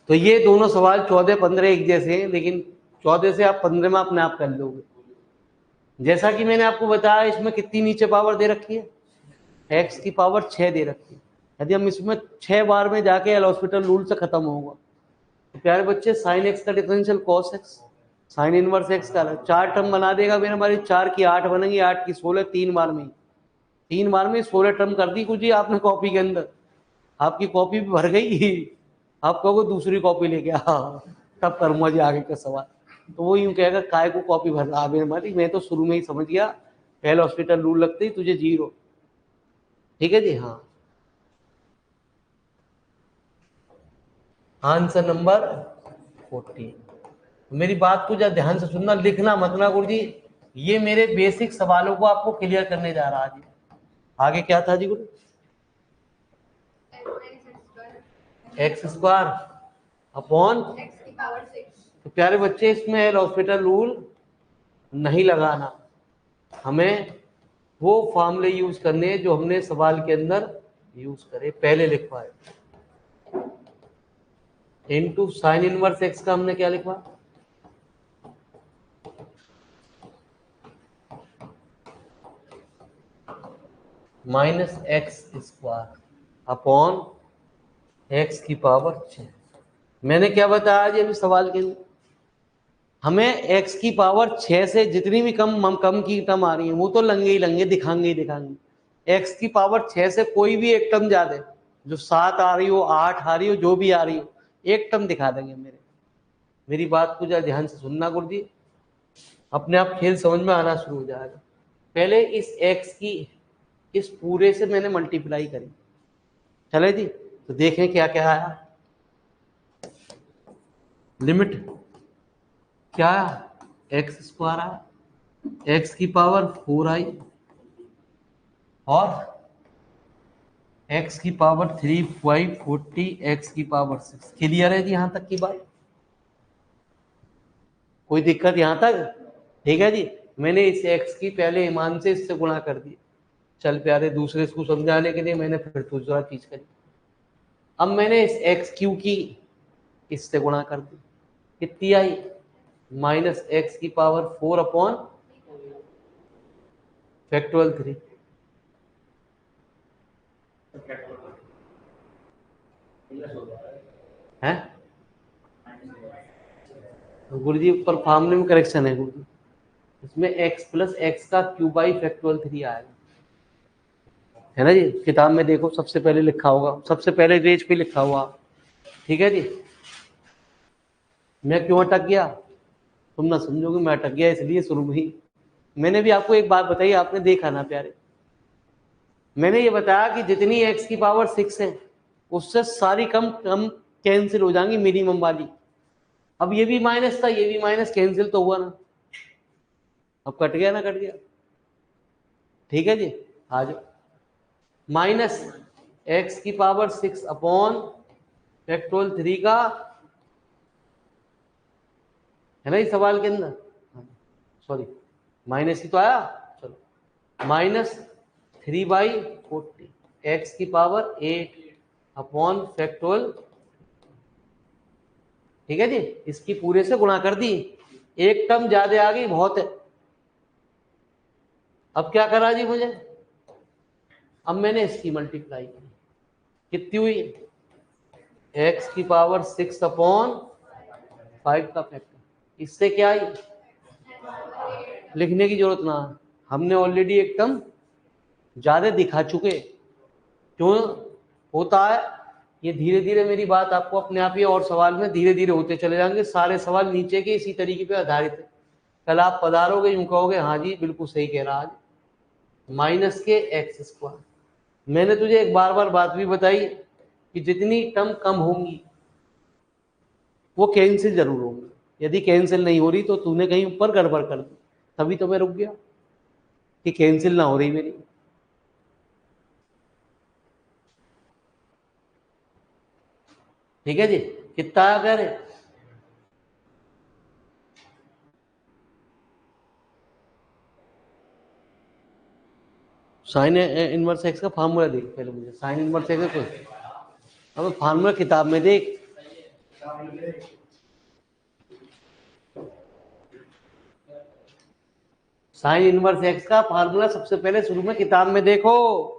[SPEAKER 1] तो ये दोनों सवाल 14, 15 एक जैसे हैं, लेकिन 14 से आप 15 में अपने आप कर लोगे। जैसा कि मैंने आपको बताया इसमें कितनी नीचे पावर दे रखी है, x की पावर 6 दे रखी है। यदि हम इसमें 6 बार में जाके एल हॉस्पिटल रूल से खत्म होगा। तो प्यारे बच्चे साइन x का differential cos x, sine inverse x का 4 टर्म बना देगा मेरे, हमारी 4 की 8 बनेगी, 8 की 16, 3 बार में 16 टर्म कर दी कुछ ही आपने कॉपी के अंदर, आपकी कॉपी भी भर गई, आप कहोगे दूसरी कॉपी लेके आ, तब करूंगा जी आगे का सवाल। तो वो यूं कहेगा काय को कॉपी भर रहा मेरे मालिक, मैं तो शुरू में ही समझ गया पहले हॉस्पिटल रूल लगते ही तुझे 0, ठीक है जी। हाँ आंसर नंबर 14। मेरी बात को जरा ध्यान से सुनना, लिखना मत ना गुरु जी, ये मेरे बेसिक सवालों को आपको क्लियर करने जा रहा जी। आगे क्या था जी गुरु, x² अपॉन, तो प्यारे बच्चे इसमें एल हॉस्पिटल रूल नहीं लगाना, हमें वो फॉर्मूले यूज करने जो हमने सवाल के अंदर यूज करे, पहले लिखवाए। इनटू साइन इनवर्स x का हमने क्या लिखवा, -x² अपॉन x की पावर 6। मैंने क्या बताया जी अभी सवाल के लिए, हमें x की पावर 6 से जितनी भी कम की टर्म आ रही है वो तो लंगे ही लंगे दिखाएंगे ही दिखाएंगे। x की पावर 6 से कोई भी एक टर्म ज्यादा, जो 7 आ रही हो, 8 आ रही हो, जो भी आ रही हो, एक टर्म दिखा देंगे मेरी बात को जरा ध्यान से सुनना गुरुजी, अपने आप खेल समझ में आना शुरू हो जाएगा। पहले इस x की इस पूरे से मैंने मल्टीप्लाई करी, चले जी। तो देखें क्या क्या आया, लिमिट क्या आया, एक्स स्क्वायर आया, एक्स की पावर 4 आई और एक्स की पावर 3 5 40 एक्स की पावर 6। क्लियर है जी यहां तक की बात, कोई दिक्कत यहां तक? ठीक है जी। मैंने इस x की पहले मान से इससे गुणा कर दी, चल प्यारे दूसरे इसको समझाने के लिए मैंने फिर दूसरा चीज करी। अब मैंने इस एक्स क्यू की इससे गुणा कर दी, कितनी आई, माइनस एक्स की पावर 4 अपॉन फैक्टोरियल 3। है गुरुजी ऊपर फॉर्मूले में करेक्शन है गुरुजी, इसमें x प्लस एक्स का क्यूब बाई फैक्टोरियल 3 आएगा, है ना जी। किताब में देखो सबसे पहले लिखा होगा, सबसे पहले पेज पे लिखा हुआ, ठीक है जी। मैं क्यों अटक गया, तुम ना समझोगे मैं अटक गया इसलिए शुरू में ही। मैंने भी आपको एक बात बताई, आपने देखा ना प्यारे, मैंने ये बताया कि जितनी x की पावर 6 है उससे सारी कम कम कैंसिल हो जाएंगी मिनिमम वाली। अब ये भी माइनस था, ये भी माइनस, कैंसिल तो हुआ ना, अब कट गया ना, कट गया। ठीक है जी, आ जाओ। माइनस एक्स की पावर 6 अपॉन फैक्टोरियल 3 का, है ना इस सवाल के अंदर, सॉरी माइनस ही तो आया, चलो माइनस 3/40 एक्स की पावर 8 अपॉन फैक्टोरियल, ठीक है जी। इसकी पूरे से गुणा कर दी, एक टर्म ज्यादा आ गई, बहुत है। अब क्या करा जी मुझे, अब मैंने इसकी मल्टीप्लाई की, कितनी हुई, एक्स की पावर 6 अपॉन 5 का फैक्टर। इससे क्या आई, लिखने की जरूरत ना, हमने ऑलरेडी एक टर्म ज्यादा दिखा चुके। क्यों होता है ये, धीरे धीरे मेरी बात आपको अपने आप ही और सवाल में धीरे धीरे होते चले जाएंगे, सारे सवाल नीचे के इसी तरीके पे आधारित है। कल आप पधारोगे यूं कहोगे हाँ जी बिल्कुल सही कह रहा आज, माइनस के एक्स स्क्वायर। मैंने तुझे एक बार बार बात भी बताई कि जितनी टर्म कम होंगी वो कैंसिल जरूर होंगी, यदि कैंसिल नहीं हो रही तो तूने कहीं ऊपर गड़बड़ कर दी, तभी तो मैं रुक गया कि कैंसिल ना हो रही मेरी। ठीक है जी, कितना आया कह रहे, साइन इनवर्स एक्स का फार्मूला देख पहले मुझे, साइन इनवर्स एक्स का अब फार्मूला किताब में देख, साइन इनवर्स एक्स का फार्मूला सबसे पहले शुरू में किताब में देखो।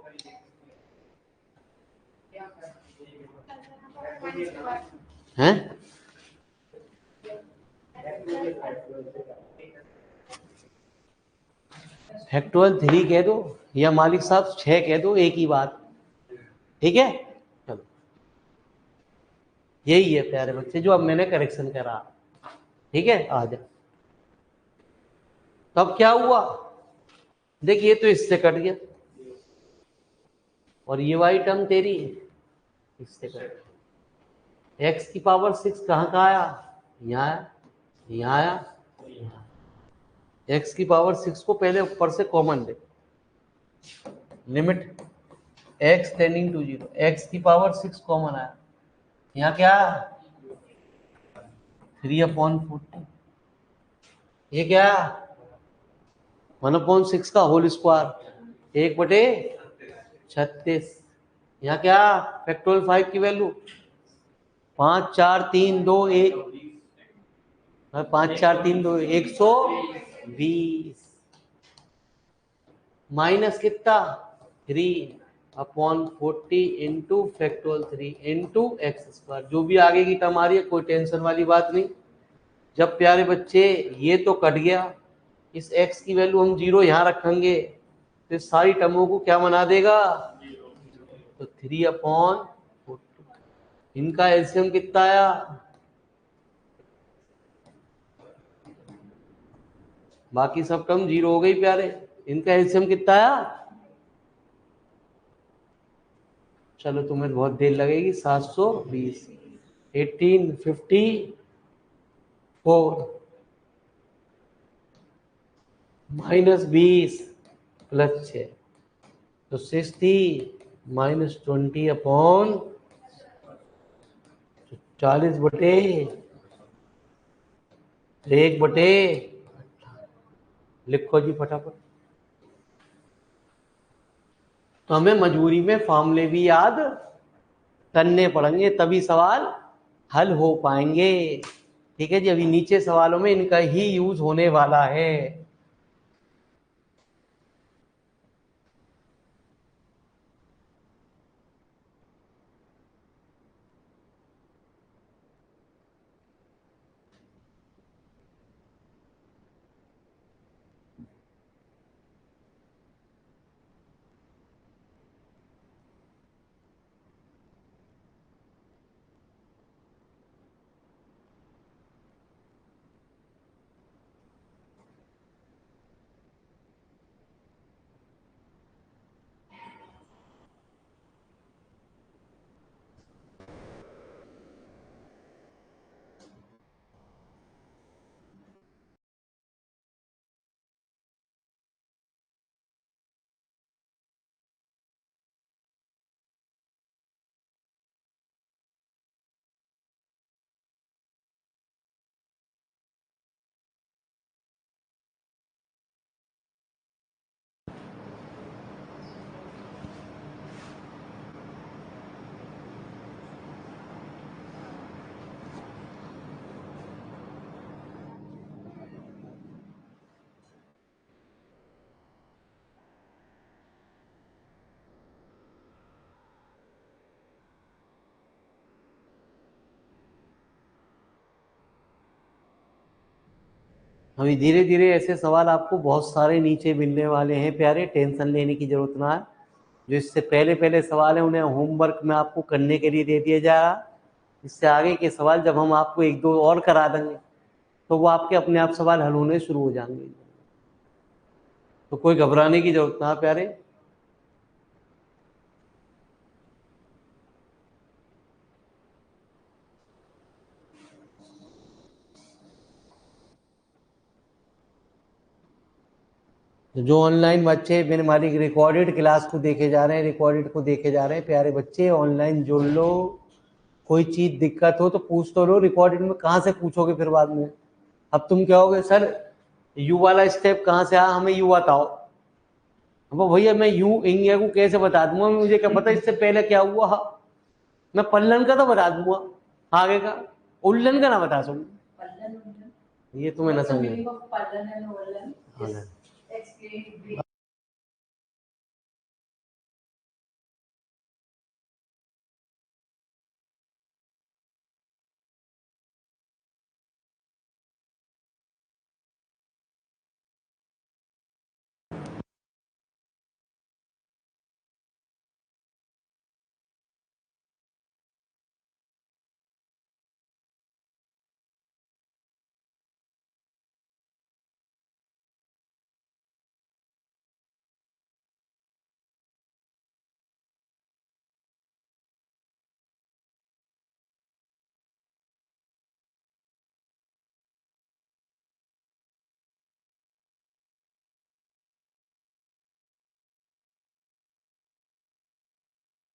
[SPEAKER 1] हैं फैक्टोरियल 3 कह दो या मालिक साहब 6 कह दो, एक ही बात, ठीक है। चलो यही है प्यारे बच्चे जो अब मैंने करेक्शन करा, ठीक है। आ जा, तब क्या हुआ, देखिए तो इससे कट गया और ये वाली टर्म तेरी इससे कट गया, एक्स की पावर 6 कहाँ का आया, यहाँ आया, यहाँ आया, एक्स की पावर 6 को पहले ऊपर से कॉमन ले, limit X tending to 0, X की पावर 6 कॉमन आया, यहाँ क्या 3/40, ये क्या 1/6 का होल स्क्वायर 1/36, यहाँ क्या फैक्टोरियल 5 की वैल्यू 5 4 3 2 1, 5 4 3 2 120 माइनस कितना 3/40 into factorial 3 into x square. जो भी आगे की टर्म आ रही है कोई टेंशन वाली बात नहीं। जब प्यारे बच्चे ये तो कट गया, इस x की वैल्यू हम 0 यहाँ रखेंगे तो इस सारी टर्मों को क्या बना देगा, तो 3/40, इनका एलसीएम कितना आया, बाकी सब टर्म 0 हो गई प्यारे, इनका एलसीएम कितना आया? चलो तुम्हें बहुत देर लगेगी। 720 1854 -20 +6 तो 60 -20 अपॉन 40/1 लिखो जी फटाफट। तो हमें मजबूरी में फॉर्मूले भी याद करने पड़ेंगे, तभी सवाल हल हो पाएंगे। ठीक है जी, अभी नीचे सवालों में इनका ही यूज होने वाला है। अभी धीरे धीरे ऐसे सवाल आपको बहुत सारे नीचे मिलने वाले हैं प्यारे, टेंशन लेने की जरूरत ना है। जो इससे पहले पहले सवाल है उन्हें होमवर्क में आपको करने के लिए दे दिया जा रहा। इससे आगे के सवाल जब हम आपको एक दो और करा देंगे तो वो आपके अपने आप सवाल हल होने शुरू हो जाएंगे। तो कोई घबराने की जरूरत ना है प्यारे। जो ऑनलाइन बच्चे मेरे हमारी रिकॉर्डेड क्लास को देखे जा रहे हैं, रिकॉर्डेड को देखे जा रहे हैं, प्यारे बच्चे ऑनलाइन जुड़ लो। कोई चीज दिक्कत हो तो पूछ तो लो, रिकॉर्डेड में कहाँ से पूछोगे फिर बाद में। अब तुम कहोगे सर यू वाला स्टेप कहाँ से आया, हमें यू बताओ। अब भैया मैं यू इंडिया को कैसे बता दूंगा, मुझे क्या पता इससे पहले क्या हुआ। मैं पल्लन का तो बता दूंगा, आगे का उल्लन का ना बता सकूँ। ये तुम्हें ना समझ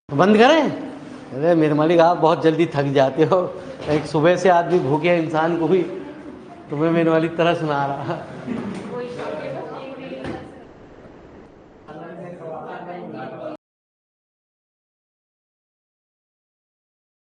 [SPEAKER 1] बंद करें। अरे मेरे मालिक आप बहुत जल्दी थक जाते हो, एक सुबह से आदमी भूखे इंसान को भी तुम्हें मेरे मालिक तरह सुना रहा।